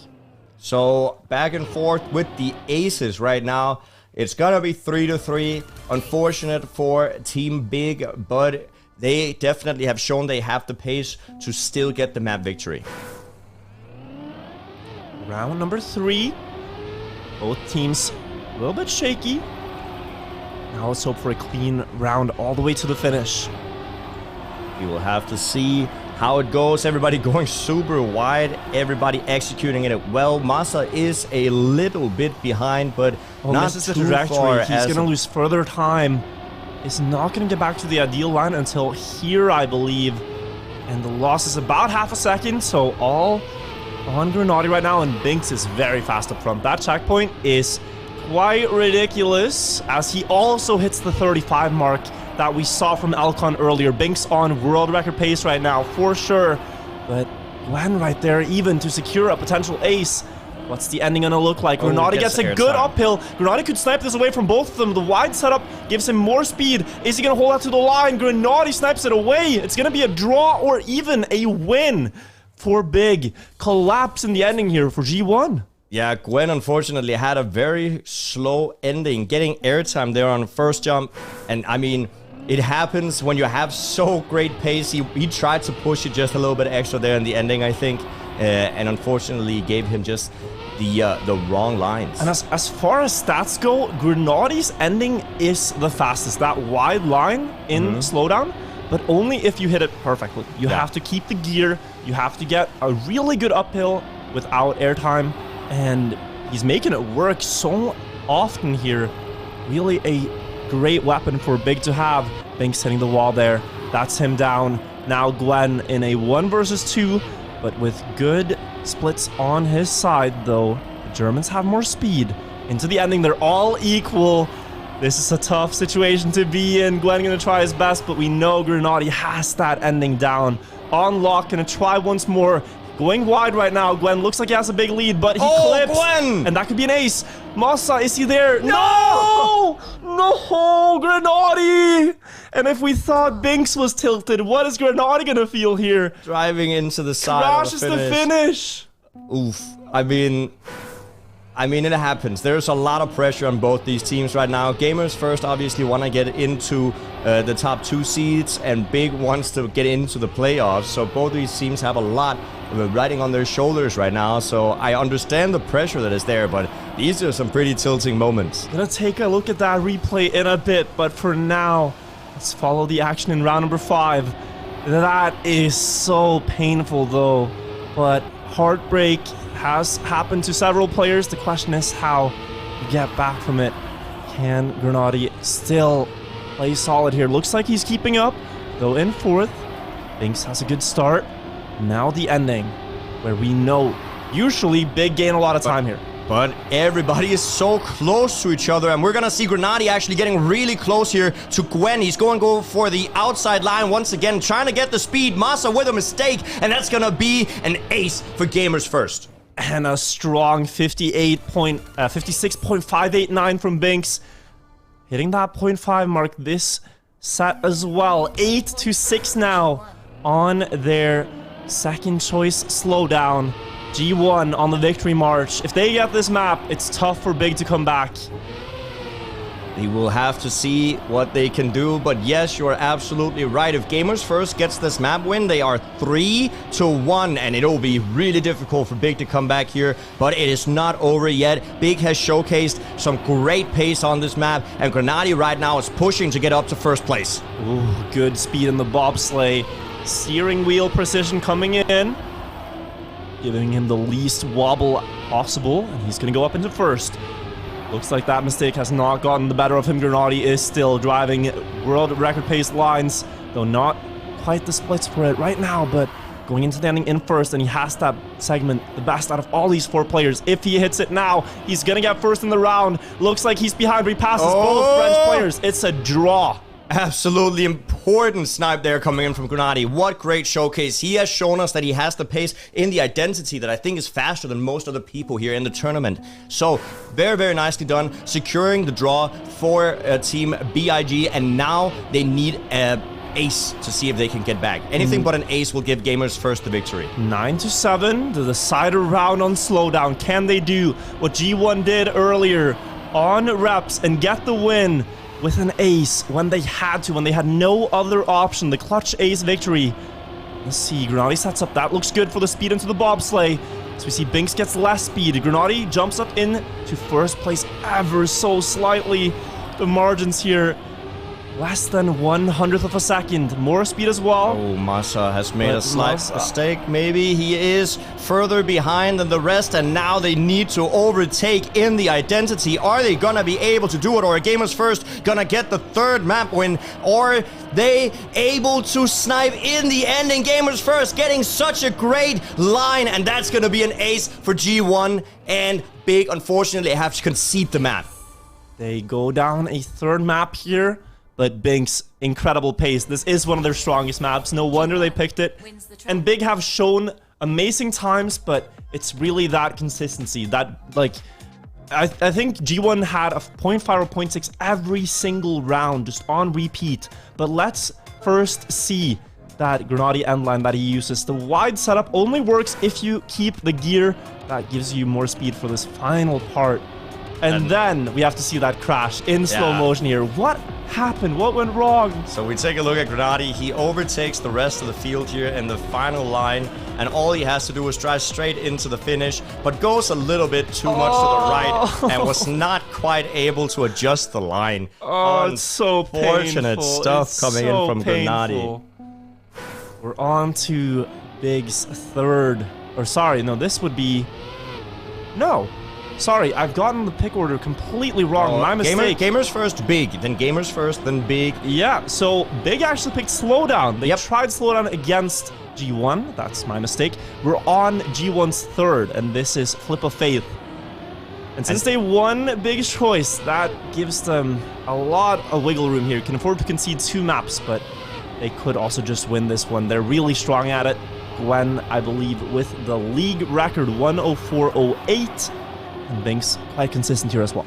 So, back and forth with the aces right now. It's going to be 3-3. Unfortunate for Team Big, but they definitely have shown they have the pace to still get the map victory. Round number 3. Both teams a little bit shaky. Now let's hope for a clean round all the way to the finish. We will have to see how it goes. Everybody going super wide. Everybody executing it well. Masa is a little bit behind, but not misses the too trajectory. far. He's going to lose further time. Is not going to get back to the ideal line until here, I believe. And the loss is about half a second, so all on Grenadi right now, and Binks is very fast up front. That checkpoint is quite ridiculous, as he also hits the 35 mark that we saw from Alcon earlier. Binks on world record pace right now, for sure. But Gwen right there, even to secure a potential ace. What's the ending gonna look like? Grenadi gets a good uphill. Grenadi could snipe this away from both of them. The wide setup gives him more speed. Is he gonna hold out to the line? Grenadi snipes it away. It's gonna be a draw or even a win for Big. Collapse in the ending here for G1. Yeah, Gwen unfortunately had a very slow ending, getting airtime there on the first jump. And I mean, it happens when you have so great pace. He tried to push it just a little bit extra there in the ending, I think, and unfortunately gave him just the wrong lines. And as far as stats go, Grenadi's ending is the fastest. That wide line in slowdown, but only if you hit it perfectly. You have to keep the gear. You have to get a really good uphill without airtime, and he's making it work so often here. Really a great weapon for Big to have. Binks hitting the wall there. That's him down. Now Gwen in a 1 versus 2, but with good splits on his side, though. The Germans have more speed. Into the ending, they're all equal. This is a tough situation to be in. Gwen gonna try his best, but we know Grenadi has that ending down. On lock, gonna try once more. Going wide right now. Gwen looks like he has a big lead, but he clips. Gwen! And that could be an ace. Massa, is he there? No! No! Grenadi! And if we thought Binks was tilted, what is Grenadi gonna feel here? Driving into the side Crashes of the finish. Oof. I mean, it happens. There's a lot of pressure on both these teams right now. Gamers first obviously want to get into the top 2 seeds, and Big wants to get into the playoffs. So both these teams have a lot riding on their shoulders right now. So I understand the pressure that is there, but these are some pretty tilting moments. Gonna take a look at that replay in a bit, but for now, let's follow the action in round number 5. That is so painful though, but heartbreak has happened to several players. The question is how you get back from it. Can Grenadi still play solid here? Looks like he's keeping up, though in 4th. Binks has a good start. Now the ending, where we know usually Big gain a lot of time here. But everybody is so close to each other, and we're gonna see Grenadi actually getting really close here to Gwen. He's going to go for the outside line once again, trying to get the speed. Massa with a mistake, and that's gonna be an ace for Gamers First. And a strong 56.589 from Binks. Hitting that 0.5 mark this set as well. 8-6 now on their second choice slowdown. G1 on the victory march. If they get this map, it's tough for Big to come back. They will have to see what they can do, but yes, you're absolutely right. If Gamers First gets this map win, they are 3-1, and it'll be really difficult for Big to come back here, but it is not over yet. Big has showcased some great pace on this map, and Grenadi right now is pushing to get up to first place. Ooh, good speed in the bobsleigh. Steering wheel precision coming in, giving him the least wobble possible, and he's gonna go up into first. Looks like that mistake has not gotten the better of him. Grenadi is still driving world record pace lines, though not quite the splits for it right now, but going into the ending in first, and he has that segment, the best out of all these 4 players. If he hits it now, he's gonna get first in the round. Looks like he's behind, but he passes both French players. It's a draw. Absolutely important snipe there coming in from Grenadi. What great showcase. He has shown us that he has the pace in the identity that I think is faster than most other people here in the tournament. So, very, very nicely done. Securing the draw for Team BIG, and now they need an ace to see if they can get back. Anything but an ace will give Gamers First the victory. 9-7, the decider round on slowdown. Can they do what G1 did earlier on reps and get the win with an ace when they had to, when they had no other option? The clutch ace victory. Let's see, Grenadi sets up. That looks good for the speed into the bobsleigh. So we see Binks gets less speed. Grenadi jumps up into first place ever so slightly. The margins here, less than 1/100th of a second. More speed as well. Oh, Massa has made a slight mistake. Maybe he is further behind than the rest, and now they need to overtake in the identity. Are they gonna be able to do it, or are Gamers First gonna get the 3rd map win? Or they able to snipe in the ending? Gamers First getting such a great line, and that's gonna be an ace for G1, and Big unfortunately have to concede the map. They go down a 3rd map here. But Binks, incredible pace. This is one of their strongest maps. No wonder they picked it. And Big have shown amazing times, but it's really that consistency. That, like, I think G1 had a 0.5 or 0.6 every single round, just on repeat. But let's first see that Grenadi endline that he uses. The wide setup only works if you keep the gear. That gives you more speed for this final part. And then we have to see that crash in slow motion here. What happened? What went wrong? So we take a look at Grenady. He overtakes the rest of the field here in the final line, and all he has to do is drive straight into the finish, but goes a little bit too much to the right and was not quite able to adjust the line. Oh, it's so painful. Unfortunate stuff coming in from Grenady. We're on to Big's third. Or sorry, no, this would be... No. Sorry, I've gotten the pick order completely wrong. My mistake. Gamers first, Big. Then Gamers first, then Big. Yeah, so Big actually picked Slowdown. They tried Slowdown against G1. That's my mistake. We're on G1's third, and this is Flip of Faith. And since they won Big's choice, that gives them a lot of wiggle room here. Can afford to concede 2 maps, but they could also just win this one. They're really strong at it. Gwen, I believe, with the league record 104.08. And Binks quite consistent here as well.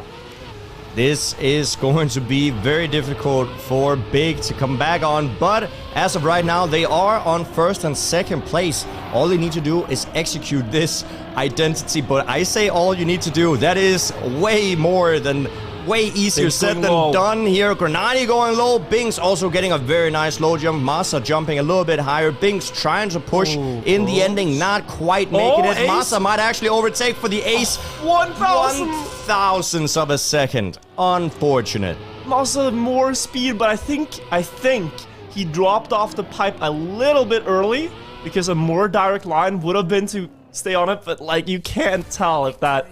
This is going to be very difficult for Big to come back on, but as of right now, they are on first and second place. All they need to do is execute this identity, but I say all you need to do. That is way easier said than done here. Grenady going low. Binks also getting a very nice low jump. Masa jumping a little bit higher. Binks trying to push in the ending. Not quite making it. Ace. Masa might actually overtake for the ace. 1,000th of a second. Unfortunate. Masa more speed, but I think he dropped off the pipe a little bit early because a more direct line would have been to stay on it, but like you can't tell if that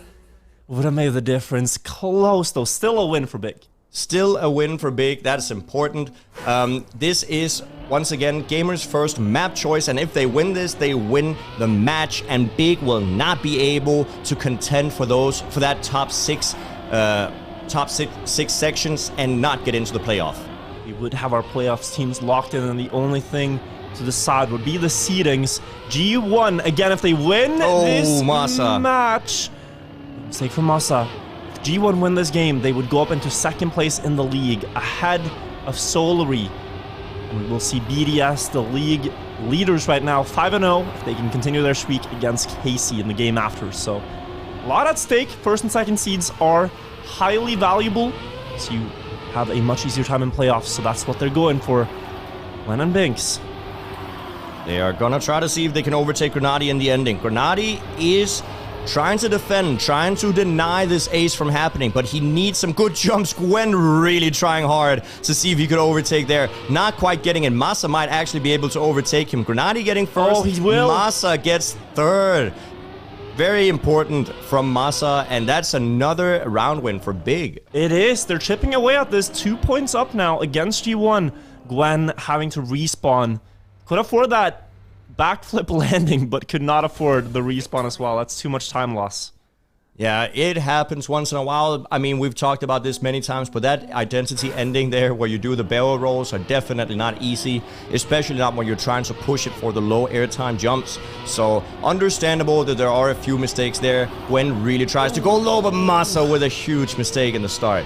would have made the difference. Close, though. Still a win for Big. Still a win for Big. That's important. This is, once again, Gamers' first map choice. And if they win this, they win the match. And Big will not be able to contend for that top six sections and not get into the playoff. We would have our playoffs teams locked in, and the only thing to decide would be the seedings. G1, again, if they win this match... Mistake from Masa. If G1 win this game, they would go up into second place in the league, ahead of Solary. And we will see BDS, the league leaders right now, 5-0, if they can continue their streak against KC in the game after. So, a lot at stake. First and second seeds are highly valuable, so you have a much easier time in playoffs. So that's what they're going for. Gwen and Binks. They are gonna try to see if they can overtake Grenady in the ending. Grenady is trying to defend, trying to deny this ace from happening, but he needs some good jumps. Gwen really trying hard to see if he could overtake there. Not quite getting it. Masa might actually be able to overtake him. Grenady getting first. Oh, he will. Masa gets third. Very important from Masa, and that's another round win for Big. It is. They're chipping away at this. 2 points up now against G1. Gwen having to respawn. Could afford that backflip landing, but could not afford the respawn as well. That's too much time loss. Yeah, it happens once in a while. I mean, we've talked about this many times, but that identity ending there where you do the barrel rolls are definitely not easy, especially not when you're trying to push it for the low airtime jumps. So, understandable that there are a few mistakes there. Gwen really tries to go low, but Masa with a huge mistake in the start.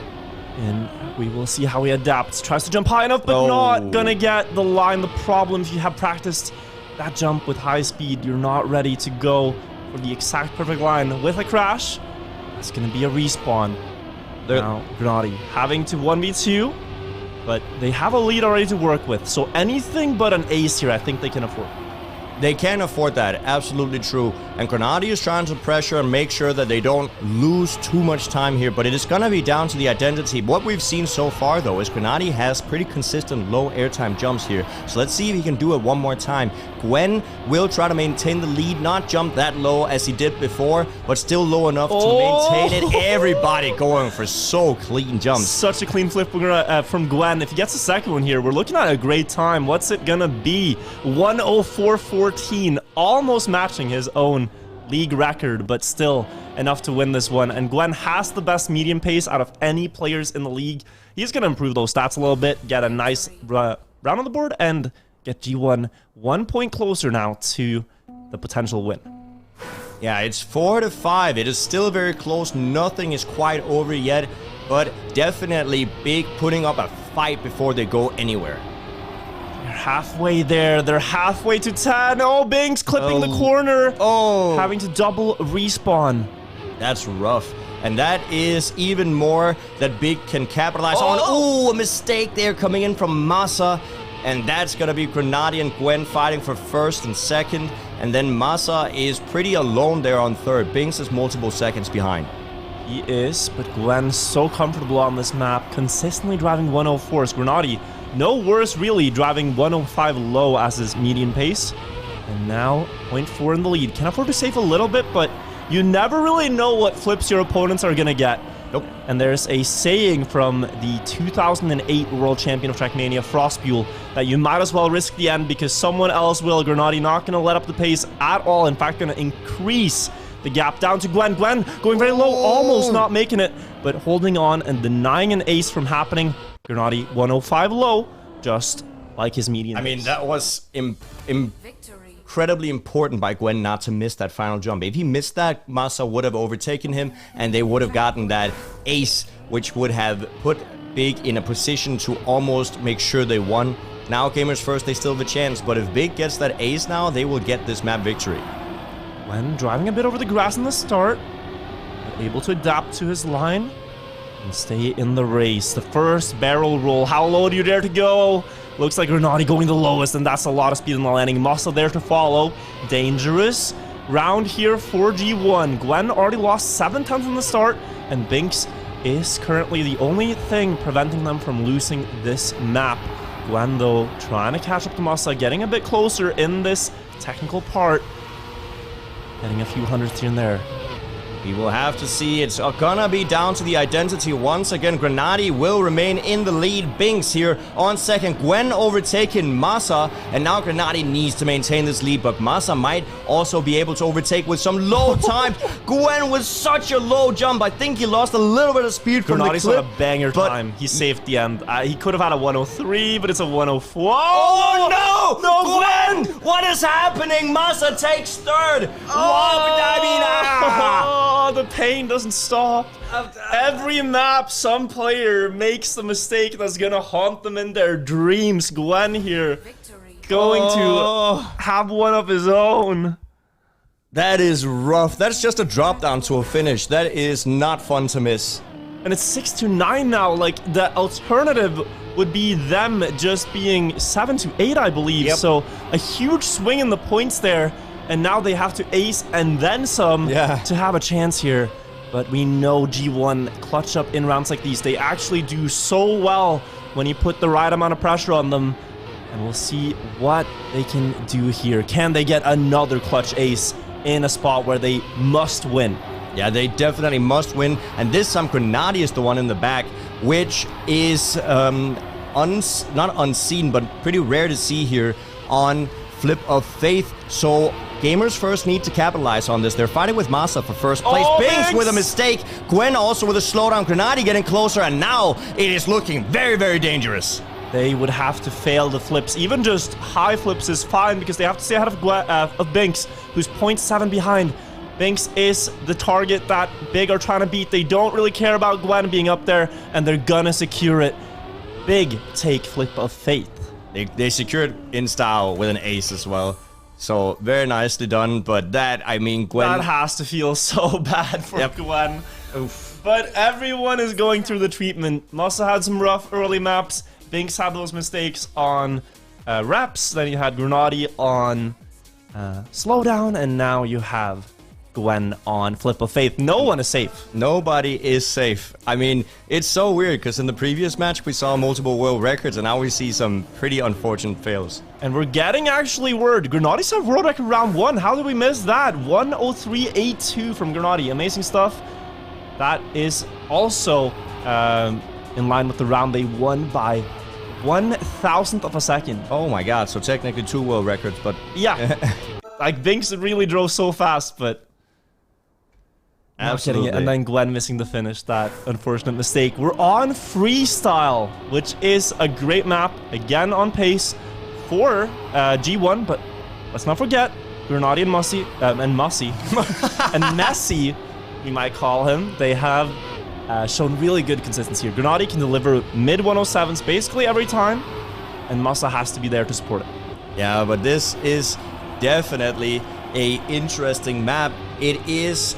And we will see how he adapts. Tries to jump high enough, but not gonna get the line. The problem, if you have practiced that jump with high speed, you're not ready to go for the exact perfect line with a crash. It's gonna be a respawn. Now, Grenady having to 1v2, but they have a lead already to work with. So anything but an ace here, I think they can afford. They can afford that, absolutely true. And Grenady is trying to pressure and make sure that they don't lose too much time here, but it is going to be down to the identity. What we've seen so far, though, is Grenady has pretty consistent low airtime jumps here. So let's see if he can do it one more time. Gwen will try to maintain the lead, not jump that low as he did before, but still low enough to maintain it. Everybody going for so clean jumps. Such a clean flip from Gwen. If he gets a second one here, we're looking at a great time. What's it going to be? 104.14, almost matching his own league record, but still enough to win this one. And Gwen has the best medium pace out of any players in the league. He's going to improve those stats a little bit, get a nice round on the board, and get G1 1 point closer now to the potential win. Yeah, it's 4-5. It is still very close. Nothing is quite over yet, but definitely Big putting up a fight before they go anywhere. They're halfway there. They're halfway to 10. Oh, Binks clipping the corner. Oh. Having to double respawn. That's rough. And that is even more that Big can capitalize on. Ooh, a mistake there coming in from Masa. And that's going to be Grenady and Gwen fighting for first and second. And then Masa is pretty alone there on third. Binks is multiple seconds behind. He is, but Gwen's so comfortable on this map, consistently driving 104s. Grenady, no worse really, driving 105 low as his median pace. And now 0.4 in the lead. Can afford to save a little bit, but you never really know what flips your opponents are going to get. Nope. And there's a saying from the 2008 world champion of Trackmania, Frostbuel, that you might as well risk the end because someone else will. Grenady not going to let up the pace at all. In fact, going to increase the gap down to Gwen. Gwen going very low, almost not making it, but holding on and denying an ace from happening. Grenady 105 low, just like his median. I mean, that was incredibly important by Gwen not to miss that final jump. If he missed that, Masa would have overtaken him, and they would have gotten that ace, which would have put Big in a position to almost make sure they won. Now, Gamers First, they still have a chance, but if Big gets that ace now, they will get this map victory. Gwen driving a bit over the grass in the start, but able to adapt to his line and stay in the race. The first barrel roll. How low do you dare to go? Looks like Grenady going the lowest, and that's a lot of speed in the landing. Muscle there to follow. Dangerous round here for G1. Gwen already lost 7 tenths in the start, and Binks is currently the only thing preventing them from losing this map. Gwen, though, trying to catch up to Masa, getting a bit closer in this technical part. Getting a few hundredths here and there. We will have to see. It's gonna be down to the identity once again. Grenady will remain in the lead. Binks here on second. Gwen overtaking Masa. And now Grenady needs to maintain this lead. But Masa might also be able to overtake with some low times. Gwen with such a low jump. I think he lost a little bit of speed from Grenady's the clip. on a banger time. He saved the end. He could have had a 103, but it's a 104. Oh no! No, Gwen! What is happening? Masa takes third. Oh, the pain doesn't stop. Every map, some player makes the mistake that's gonna haunt them in their dreams. Gwen here, going to have one of his own. That is rough. That's just a drop down to a finish. That is not fun to miss. And it's 6-9 now. Like, the alternative would be them just being 7-8, I believe. Yep. So a huge swing in the points there. And now they have to ace and then some to have a chance here. But we know G1 clutch up in rounds like these. They actually do so well when you put the right amount of pressure on them. And we'll see what they can do here. Can they get another clutch ace in a spot where they must win? Yeah, they definitely must win. And this time, Grenady is the one in the back, which is not unseen, but pretty rare to see here on Flip of Faith. So Gamers First need to capitalize on this. They're fighting with Masa for first place. Binks with a mistake. Gwen also with a slowdown. Grenady getting closer, and now it is looking very, very dangerous. They would have to fail the flips. Even just high flips is fine because they have to stay ahead of Binks, who's 0.7 behind. Binks is the target that Big are trying to beat. They don't really care about Gwen being up there, and they're gonna secure it. Big take Flip of Faith. They secured in style with an ace as well. So very nicely done, but that, I mean, Gwen... That has to feel so bad for Gwen. Oof. But everyone is going through the treatment. Masa had some rough early maps. Binks had those mistakes on reps. Then you had Grenady on slowdown, and now you have Gwen on Flip of Faith. No one is safe. Nobody is safe. I mean, it's so weird because in the previous match we saw multiple world records, and now we see some pretty unfortunate fails. And we're getting actually word. Grenady set world record round 1. How did we miss that? 103.82 from Grenady. Amazing stuff. That is also in line with the round they won by 1,000th of a second. Oh my god, so technically 2 world records, but... Yeah. Like, Binks really drove so fast, but... Absolutely. And then Gwen missing the finish. That unfortunate mistake. We're on Freestyle, which is a great map. Again on pace for G1, but let's not forget Grenady and Mussy, and Messi, we might call him. They have shown really good consistency here. Grenady can deliver mid 107s basically every time, and Masa has to be there to support it. Yeah, but this is definitely a interesting map. It is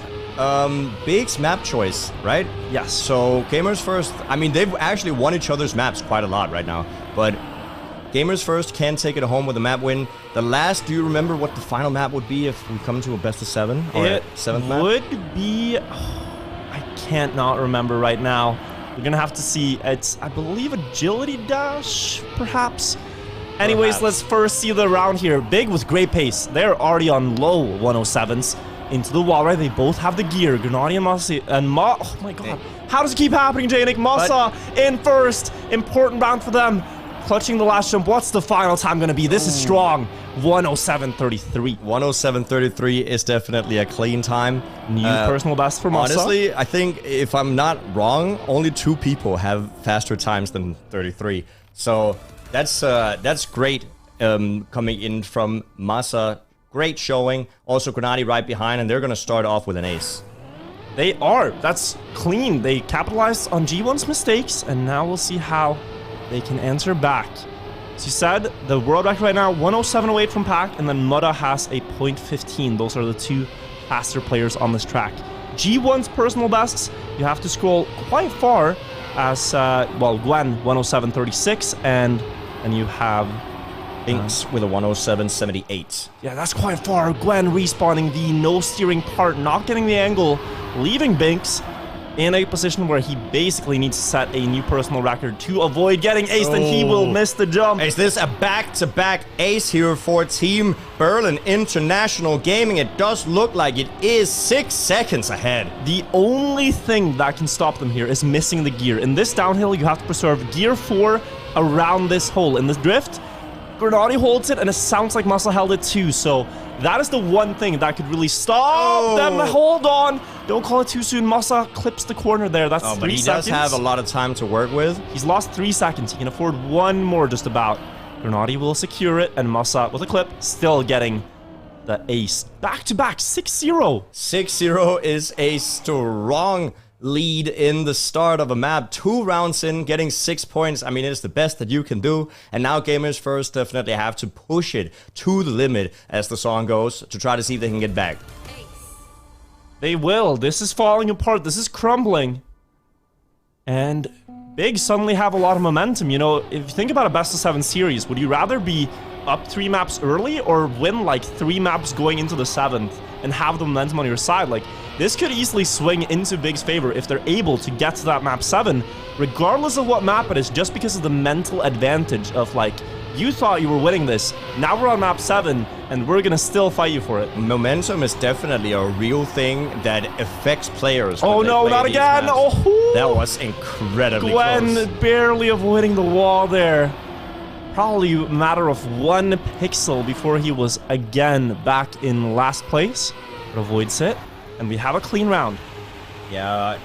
Big's map choice, right? Yes. So Gamers First, I mean, they've actually won each other's maps quite a lot right now, but Gamers First can take it home with a map win. The last, do you remember what the final map would be if we come to a best of 7? Or it seventh map? would be... I can't not remember right now. We're gonna have to see. It's, I believe, Agility Dash, perhaps? Anyways, Perhaps. let's first see the round here. Big with great pace. They're already on low 107s. Into the wall, right? They both have the gear. Grenadi and Masa. And oh my god. How does it keep happening, Jnic? Masa in first. Important round for them. Clutching the last jump. What's the final time going to be? This is strong. 107.33. 107.33 is definitely a clean time. New personal best for Masa. Honestly, I think if I'm not wrong, only 2 people have faster times than 33. So that's great coming in from Masa. Great showing. Also, Grenadi right behind, and they're going to start off with an ace. They are. That's clean. They capitalized on G1's mistakes, and now we'll see how they can answer back. As you said, the world record right now, 107.08 from Pac, and then Mutta has a .15. Those are the 2 faster players on this track. G1's personal bests, you have to scroll quite far as, well, Gwen, 107.36, and you have... Binks with a 107.78. Yeah, that's quite far. Gwen respawning the no steering part, not getting the angle, leaving Binks in a position where he basically needs to set a new personal record to avoid getting aced, and he will miss the jump. Is this a back-to-back ace here for Team Berlin International Gaming? It does look like it is 6 seconds ahead. The only thing that can stop them here is missing the gear. In this downhill, you have to preserve gear 4 around this hole. In this drift, Grenadi holds it, and it sounds like Masa held it too, so that is the one thing that could really stop them. Hold on. Don't call it too soon. Masa clips the corner there. That's 3 seconds. But he does have a lot of time to work with. He's lost 3 seconds. He can afford 1 more just about. Grenadi will secure it, and Masa, with a clip, still getting the ace. Back-to-back, 6-0. 6-0 is a strong lead in the start of a map. 2 rounds in, getting 6 points. I mean, it's the best that you can do. And now Gamers First definitely have to push it to the limit, as the song goes, to try to see if they can get back. They will. This is falling apart. This is crumbling. And Big suddenly have a lot of momentum. You know, if you think about a best of 7 series, would you rather be up 3 maps early or win like 3 maps going into the 7th and have the momentum on your side? Like, this could easily swing into Big's favor if they're able to get to that map 7, regardless of what map it is, just because of the mental advantage of, like, you thought you were winning this, now we're on map 7, and we're gonna still fight you for it. Momentum is definitely a real thing that affects players. Oh no, not again! Oh, that was incredibly close. Gwen barely avoiding the wall there. Probably a matter of 1 pixel before he was again back in last place. But avoids it, and we have a clean round. Yeah,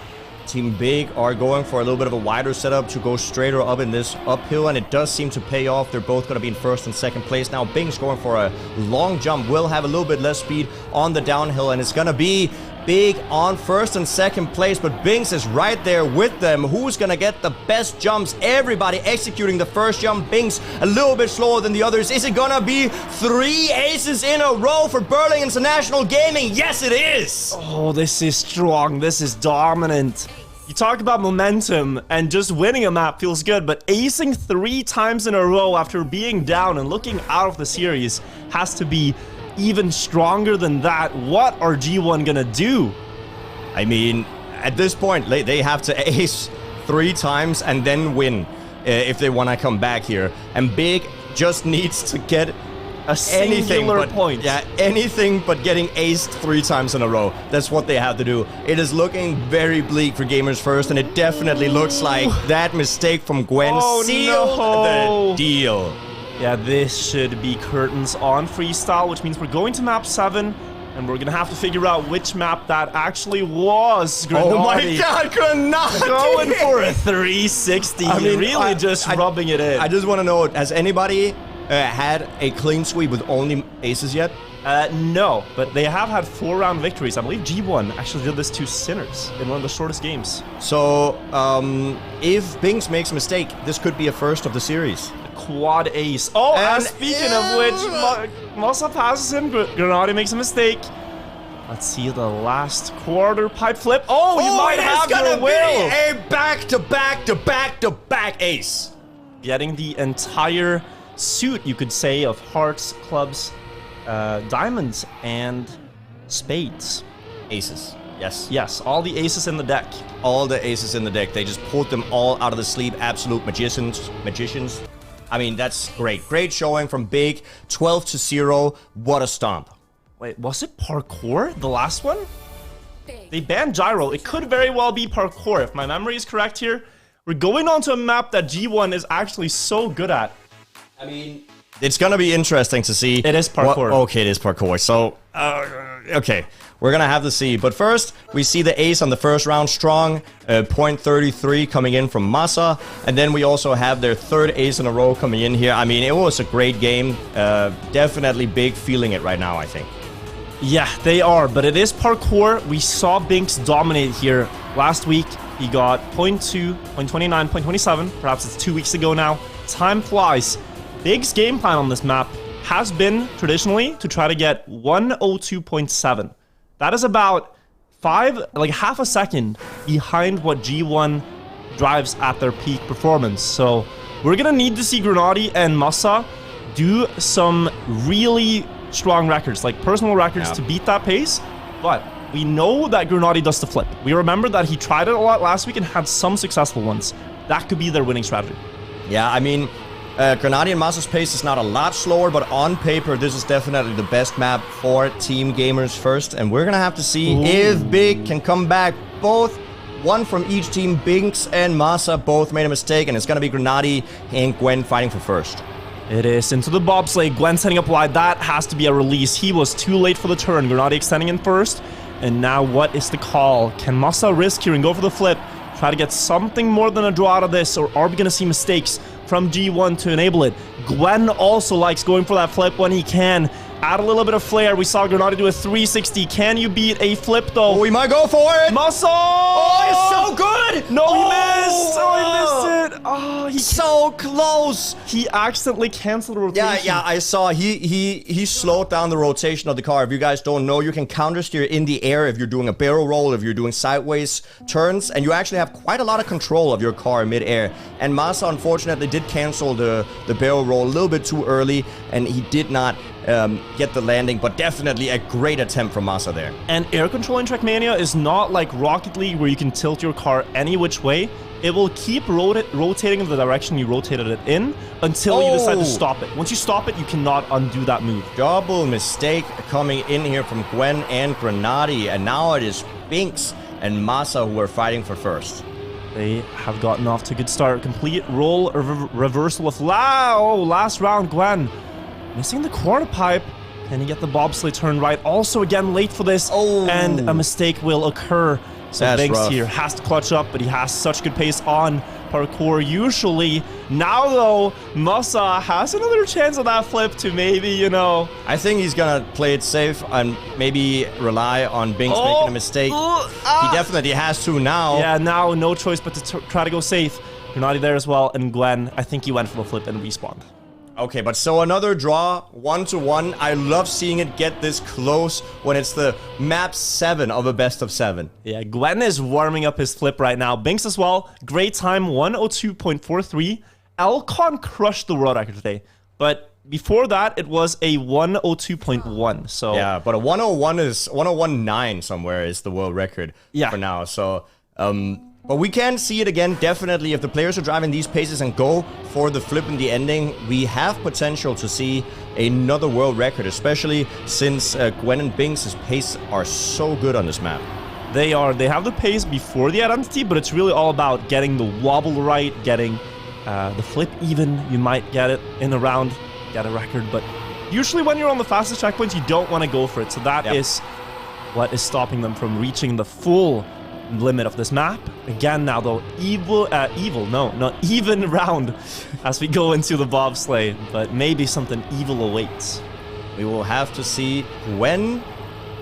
Team Big are going for a little bit of a wider setup to go straighter up in this uphill, and it does seem to pay off. They're both going to be in first and second place. Now Bing's going for a long jump, will have a little bit less speed on the downhill, and it's going to be Big on first and second place, but Binks is right there with them. Who's gonna get the best jumps? Everybody executing the first jump. Binks a little bit slower than the others. Is it gonna be 3 aces in a row for Berlin International Gaming? Yes, it is! Oh, this is strong. This is dominant. You talk about momentum, and just winning a map feels good, but acing 3 times in a row after being down and looking out of the series has to be even stronger than that. What are G1 gonna do? I mean, at this point, they have to ace 3 times and then win if they want to come back here. And Big just needs to get a singular point. Yeah, anything but getting aced 3 times in a row. That's what they have to do. It is looking very bleak for Gamers First, and it definitely looks like that mistake from Gwen sealed the deal. Yeah, this should be curtains on Freestyle, which means we're going to map 7, and we're gonna have to figure out which map that actually was. Grenadi. Oh my god, Grenadi! Going for a 360, I mean, really just rubbing it in. I just want to know, has anybody had a clean sweep with only aces yet? No, but they have had 4-round victories. I believe G1 actually did this to Sinners in one of the shortest games. So, if Binks makes a mistake, this could be a first of the series. Quad ace. Oh, and speaking of which, Masa passes him. Grenadi makes a mistake. Let's see the last quarter pipe flip. Oh, you might have your will. A back-to-back-to-back-to-back ace. Getting the entire suit, you could say, of hearts, clubs, diamonds, and spades. Aces. Yes. Yes, all the aces in the deck. All the aces in the deck. They just pulled them all out of the sleeve. Absolute magicians. I mean, that's great. Great showing from Big. 12-0. What a stomp. Wait, was it Parkour, the last one? They banned Gyro. It could very well be Parkour, if my memory is correct here. We're going on to a map that G1 is actually so good at. I mean, it's going to be interesting to see. It is Parkour. Okay, it is Parkour. So, okay. We're going to have to see. But first, we see the ace on the first round strong. Point 33 coming in from Masa. And then we also have their third ace in a row coming in here. I mean, it was a great game. Definitely Big feeling it right now, I think. Yeah, they are, but it is Parkour. We saw Binks dominate here last week. He got 0.2, 0.29, 0.27. Perhaps it's 2 weeks ago now. Time flies. Big's game plan on this map has been traditionally to try to get 102.7. That is about half a second behind what G1 drives at their peak performance. So we're gonna need to see Grenady and Masa do some really strong records, like personal records, to beat that pace. But we know that Grenady does the flip. We remember that he tried it a lot last week and had some successful ones. That could be their winning strategy. Yeah, I mean, Grenady and Masa's pace is not a lot slower, but on paper, this is definitely the best map for Team Gamers First. And we're going to have to see if Big can come back. Both, one from each team, Binks and Masa, both made a mistake. And it's going to be Grenady and Gwen fighting for first. It is into the bobsleigh. Gwen setting up wide. That has to be a release. He was too late for the turn. Grenady extending in first. And now what is the call? Can Masa risk here and go for the flip? Try to get something more than a draw out of this, or are we going to see mistakes from G1 to enable it? Gwen also likes going for that flip when he can. Add a little bit of flair. We saw Grenady do a 360. Can you beat a flip, though? Oh, we might go for it. Masa! Oh, it's so good. No, he missed. Oh, he missed it. Oh, he's so close. He accidentally canceled the rotation. Yeah, I saw. He slowed down the rotation of the car. If you guys don't know, you can counter steer in the air if you're doing a barrel roll, if you're doing sideways turns, and you actually have quite a lot of control of your car in midair. And Masa, unfortunately, did cancel the barrel roll a little bit too early, and he did not get the landing, but definitely a great attempt from Masa there. And air control in Trackmania is not like Rocket League where you can tilt your car any which way. It will keep rotating in the direction you rotated it in until you decide to stop it. Once you stop it, you cannot undo that move. Double mistake coming in here from Gwen and Grenady, and now it is Binks and Masa who are fighting for first. They have gotten off to a good start. Complete roll reversal of last round. Gwen missing the quarter pipe. Can he get the bobsleigh turn right? Also, again, late for this. And a mistake will occur. So Binks here has to clutch up, but he has such good pace on Parkour usually. Now, though, Masa has another chance of that flip to maybe, you know. I think he's going to play it safe and maybe rely on Binks making a mistake. He definitely has to now. Yeah, now no choice but to try to go safe. Grenady there as well, and Gwen, I think he went for the flip and respawned. Okay, but so another draw, 1-1. I love seeing it get this close when it's the map 7 of a best of 7. Yeah, Gwen is warming up his flip right now. Binks as well. Great time, 102.43. Elcon crushed the world record today. But before that, it was a 102.1. So yeah, but a 101 is 101.9 somewhere is the world record for now. So but we can see it again, definitely. If the players are driving these paces and go for the flip in the ending, we have potential to see another world record, especially since Gwen and Binks' pace are so good on this map. They are. They have the pace before the identity, but it's really all about getting the wobble right, getting the flip even. You might get it in a round, get a record, but usually when you're on the fastest checkpoints, you don't want to go for it. So that is what is stopping them from reaching the full limit of this map. Again now though, even round as we go into the bobsleigh, but maybe something evil awaits. We will have to see. Gwen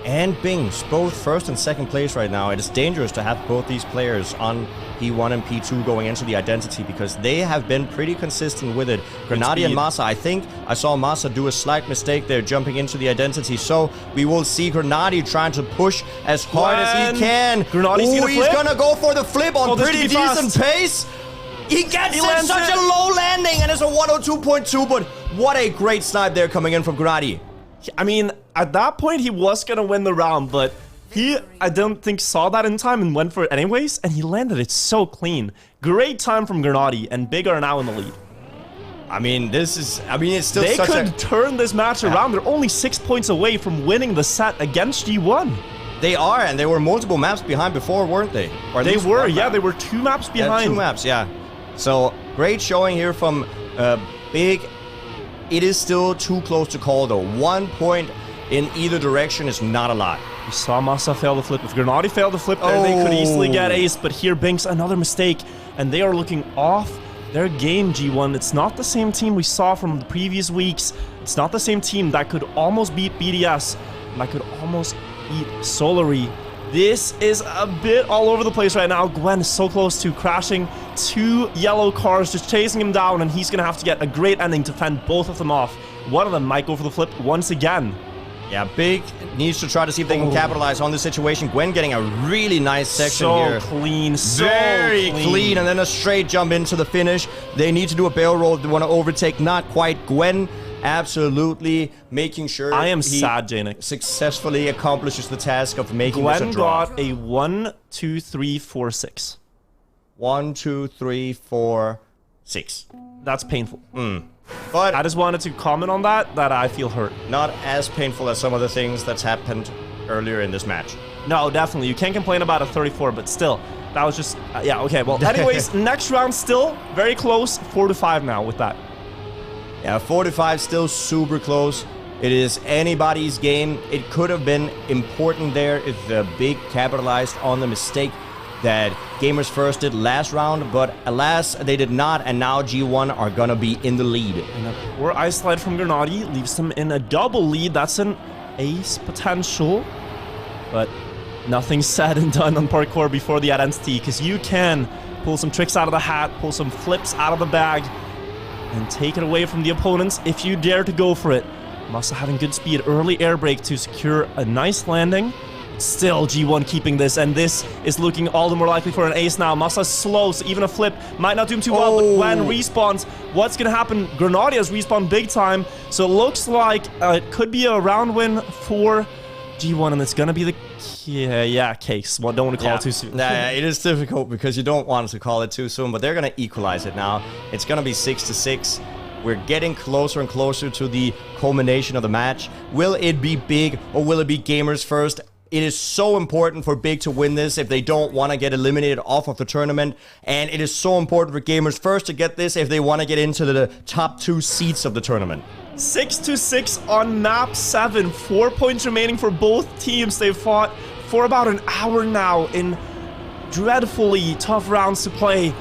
and Bings, both first and second place right now. It is dangerous to have both these players on P1 and P2 going into the identity because they have been pretty consistent with it. Grenadi and Masa, I think I saw Masa do a slight mistake there jumping into the identity. So we will see Grenadi trying to push as hard as he can. Grenadi's he's gonna go for the flip on pretty decent pace. He gets it, such a low landing, and it's a 102.2, but what a great snipe there coming in from Grenadi. I mean, at that point, he was going to win the round, but he, I don't think, saw that in time and went for it anyways, and he landed it so clean. Great time from Grenadi, and Big are now in the lead. I mean, it's still They could turn this match around. They're only 6 points away from winning the set against G1. They are, and they were multiple maps behind before, weren't they? Or they were, yeah, they were 2 maps behind. Yeah, 2 maps, yeah. So, great showing here from Big. It is still too close to call, though. 1 point in either direction is not a lot. We saw Masa fail the flip. If Grenadi failed the flip there, they could easily get ace. But here, Binks, another mistake. And they are looking off their game, G1. It's not the same team we saw from the previous weeks. It's not the same team that could almost beat BDS. And that could almost beat Solary. This is a bit all over the place right now. Gwen is so close to crashing. 2 yellow cars just chasing him down, and he's going to have to get a great ending to fend both of them off. One of them might go for the flip once again. Yeah, Big needs to try to see if they can capitalize on this situation. Gwen getting a really nice section here. So clean, so very clean, and then a straight jump into the finish. They need to do a barrel roll. They want to overtake, not quite. Gwen absolutely making sure I am sad, Jnic successfully accomplishes the task of making this a draw. Gwen got a 1, 2, 3, 4, 6. 1, 2, 3, 4, 6. That's painful. But I just wanted to comment on that I feel hurt. Not as painful as some of the things that's happened earlier in this match. No, definitely. You can't complain about a 34, but still, that was just, yeah, okay. Well, anyways, next round still very close. 4-5 now with that. Yeah, 4-5 still super close. It is anybody's game. It could have been important there if the Big capitalized on the mistake that Gamers First did last round, but alas, they did not, and now G1 are gonna be in the lead. And a poor ice slide from Grenadi leaves them in a double lead. That's an ace potential, but nothing said and done on Parkour before the identity, because you can pull some tricks out of the hat, pull some flips out of the bag, and take it away from the opponents if you dare to go for it. Masa having good speed, early air brake to secure a nice landing. Still G1 keeping this, and this is looking all the more likely for an ace now. Masa's slow, so even a flip might not do him too well, but when respawns, what's gonna happen? Grenadi has respawned big time, so it looks like it could be a round win for G1, and it's gonna be the case. Well, don't want to call it too soon. Yeah, it is difficult because you don't want to call it too soon, but they're gonna equalize it now. It's gonna be 6-6. We're getting closer and closer to the culmination of the match. Will it be Big or will it be Gamers First? It is so important for Big to win this if they don't want to get eliminated off of the tournament. And it is so important for Gamers First to get this if they want to get into the top 2 seats of the tournament. 6-6 on map 7. 4 points remaining for both teams. They've fought for about an hour now in dreadfully tough rounds to play.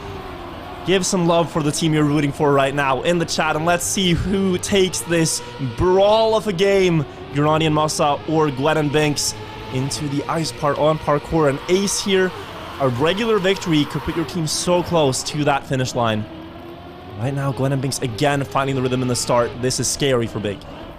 Give some love for the team you're rooting for right now in the chat, and let's see who takes this brawl of a game. Grenadi and Masa or Gwen and Binks into the ice part on Parkour. An ace here, a regular victory could put your team so close to that finish line. Right now, Gwen and Binks again finding the rhythm in the start. This is scary for Big.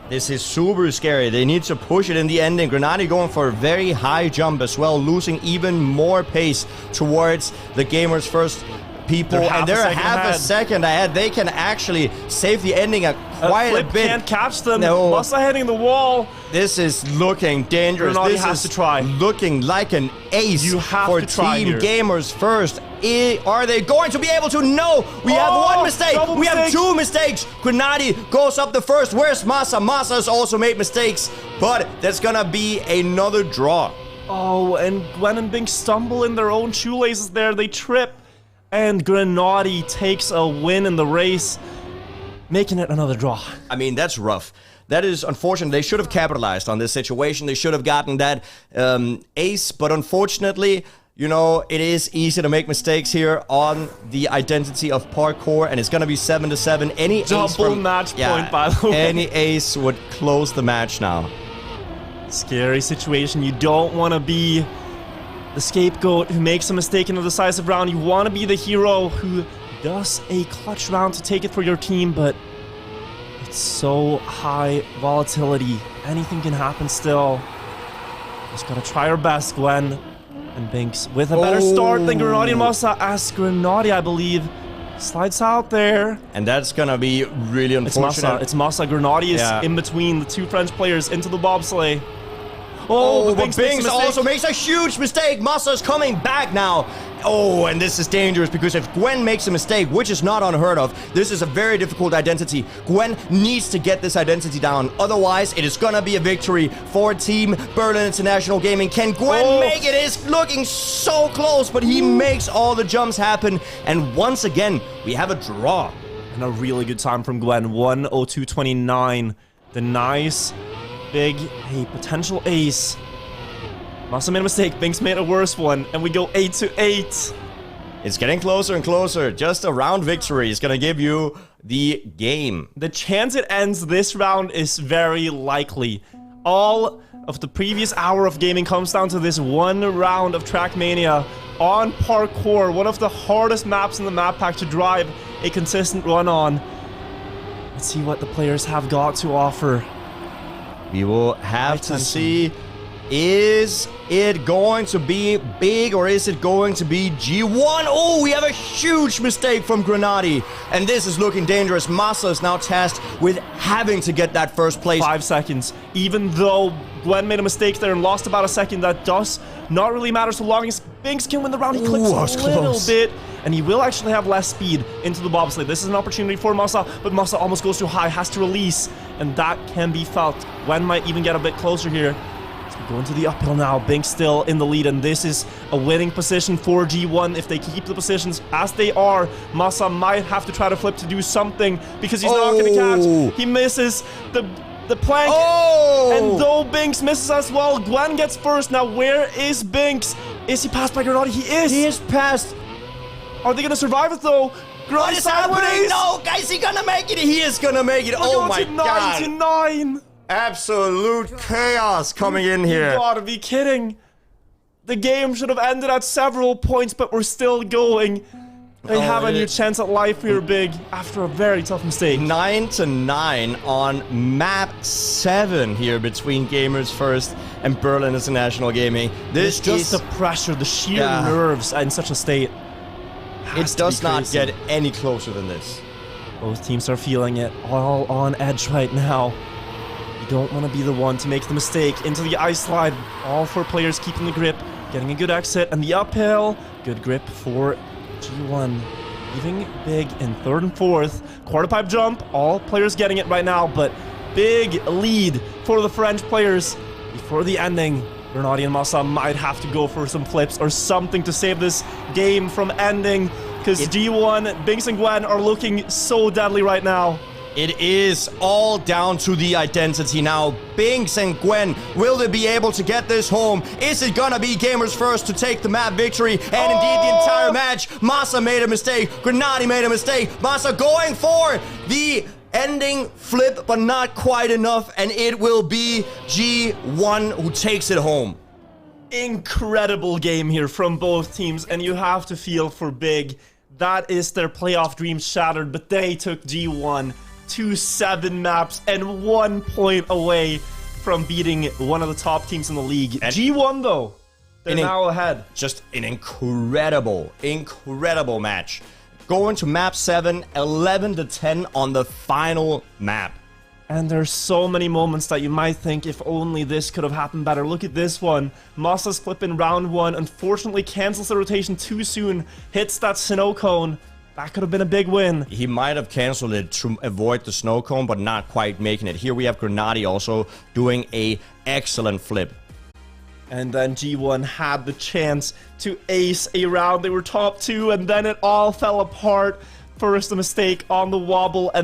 This is super scary. They need to push it in the ending. Grenadi going for a very high jump as well, losing even more pace towards the Gamers First people, and they're half a second ahead. They can actually save the ending quite a bit. Can't catch them. No. Masa hitting the wall. This is looking dangerous. Grenadi this has is to try. Looking like an ace you have for to try Team here. Gamers First. Are they going to be able to? No! We have one mistake! We have 2 mistakes! Grenadi goes up the first. Where's Masa? Masa's also made mistakes, but that's gonna be another draw. Oh, and Gwen and Bink stumble in their own shoelaces there. They trip, and Grenadi takes a win in the race, making it another draw. I mean, that's rough. That is unfortunate. They should have capitalized on this situation. They should have gotten that ace, but unfortunately, you know, it is easy to make mistakes here on the identity of Parkour, and it's going to be 7-7. Any double ace from, match point, by the way. Any ace would close the match now. Scary situation. You don't want to be the scapegoat who makes a mistake in a decisive round. You want to be the hero who does a clutch round to take it for your team, but it's so high volatility. Anything can happen still. Just gotta try our best, Gwen. And Binks with a better start than Grenadi and Masa, as Grenadi, I believe, slides out there. And that's gonna be really unfortunate. It's Masa. Grenadi is in between the two French players into the bobsleigh. But Binks also makes a huge mistake. Masa's coming back now. Oh, and this is dangerous because if Gwen makes a mistake, which is not unheard of, this is a very difficult identity. Gwen needs to get this identity down. Otherwise, it is gonna be a victory for Team Berlin International Gaming. Can Gwen make it? It's looking so close, but he makes all the jumps happen. And once again, we have a draw. And a really good time from Gwen. 1:02.29. The nice, big, potential ace. Masa made a mistake. Binks made a worse one. And we go 8-8. It's getting closer and closer. Just a round victory is going to give you the game. The chance it ends this round is very likely. All of the previous hour of gaming comes down to this one round of Trackmania on Parkour. One of the hardest maps in the map pack to drive a consistent run on. Let's see what the players have got to offer. We will have to see. Is it going to be big or is it going to be G1? Oh, we have a huge mistake from Grenadi. And this is looking dangerous. Masa is now tasked with having to get that first place. 5 seconds. Even though Gwen made a mistake there and lost about a second, that does not really matter so long as Binks can win the round. He clicks a little bit. And he will actually have less speed into the bobsleigh. This is an opportunity for Masa, but Masa almost goes too high, has to release. And that can be felt. Gwen might even get a bit closer here. Going to the uphill now. Binks still in the lead, and this is a winning position for G1. If they keep the positions as they are, Masa might have to try to flip to do something because he's not going to catch. He misses the plank, and though Binks misses as well, Gwen gets first. Now, where is Binks? Is he passed by Grenadi? He is. He is passed. Are they going to survive it, though? What is happening? No, guys, he gonna make it. He is gonna make it. Oh my god. 99. Absolute chaos coming in here. You gotta be kidding. The game should have ended at several points, but we're still going. They have a new chance at life here, Big, after a very tough mistake. 9-9 on map 7 here between Gamers First and Berlin International Gaming. This is just the pressure, the sheer nerves in such a state. It does not get any closer than this. Both teams are feeling it, all on edge right now. You don't want to be the one to make the mistake into the ice slide. All 4 players keeping the grip, getting a good exit, and the uphill. Good grip for G1. Leaving Big in 3rd and 4th. Quarter pipe jump, all players getting it right now, but big lead for the French players. Before the ending, Grenadi and Masa might have to go for some flips or something to save this game from ending, because G1, Binks and Gwen are looking so deadly right now. It is all down to the identity now. Binks and Gwen, will they be able to get this home? Is it gonna be Gamers First to take the map victory? And indeed the entire match. Masa made a mistake. Grenadi made a mistake. Masa going for the ending flip, but not quite enough. And it will be G1 who takes it home. Incredible game here from both teams. And you have to feel for Big. That is their playoff dreams shattered. But they took G1 to 7 maps and 1 point away from beating one of the top teams in the league. And G1 though, they're now ahead. Just an incredible match. Going to map 7, 11-10 on the final map. And there's so many moments that you might think if only this could have happened better. Look at this one. Masa's flip in round 1, unfortunately cancels the rotation too soon, hits that snow cone. That could have been a big win. He might have canceled it to avoid the snow cone, but not quite making it. Here we have Grenadi also doing a excellent flip. And then G1 had the chance to ace a round. They were top 2, and then it all fell apart. First a mistake on the wobble, and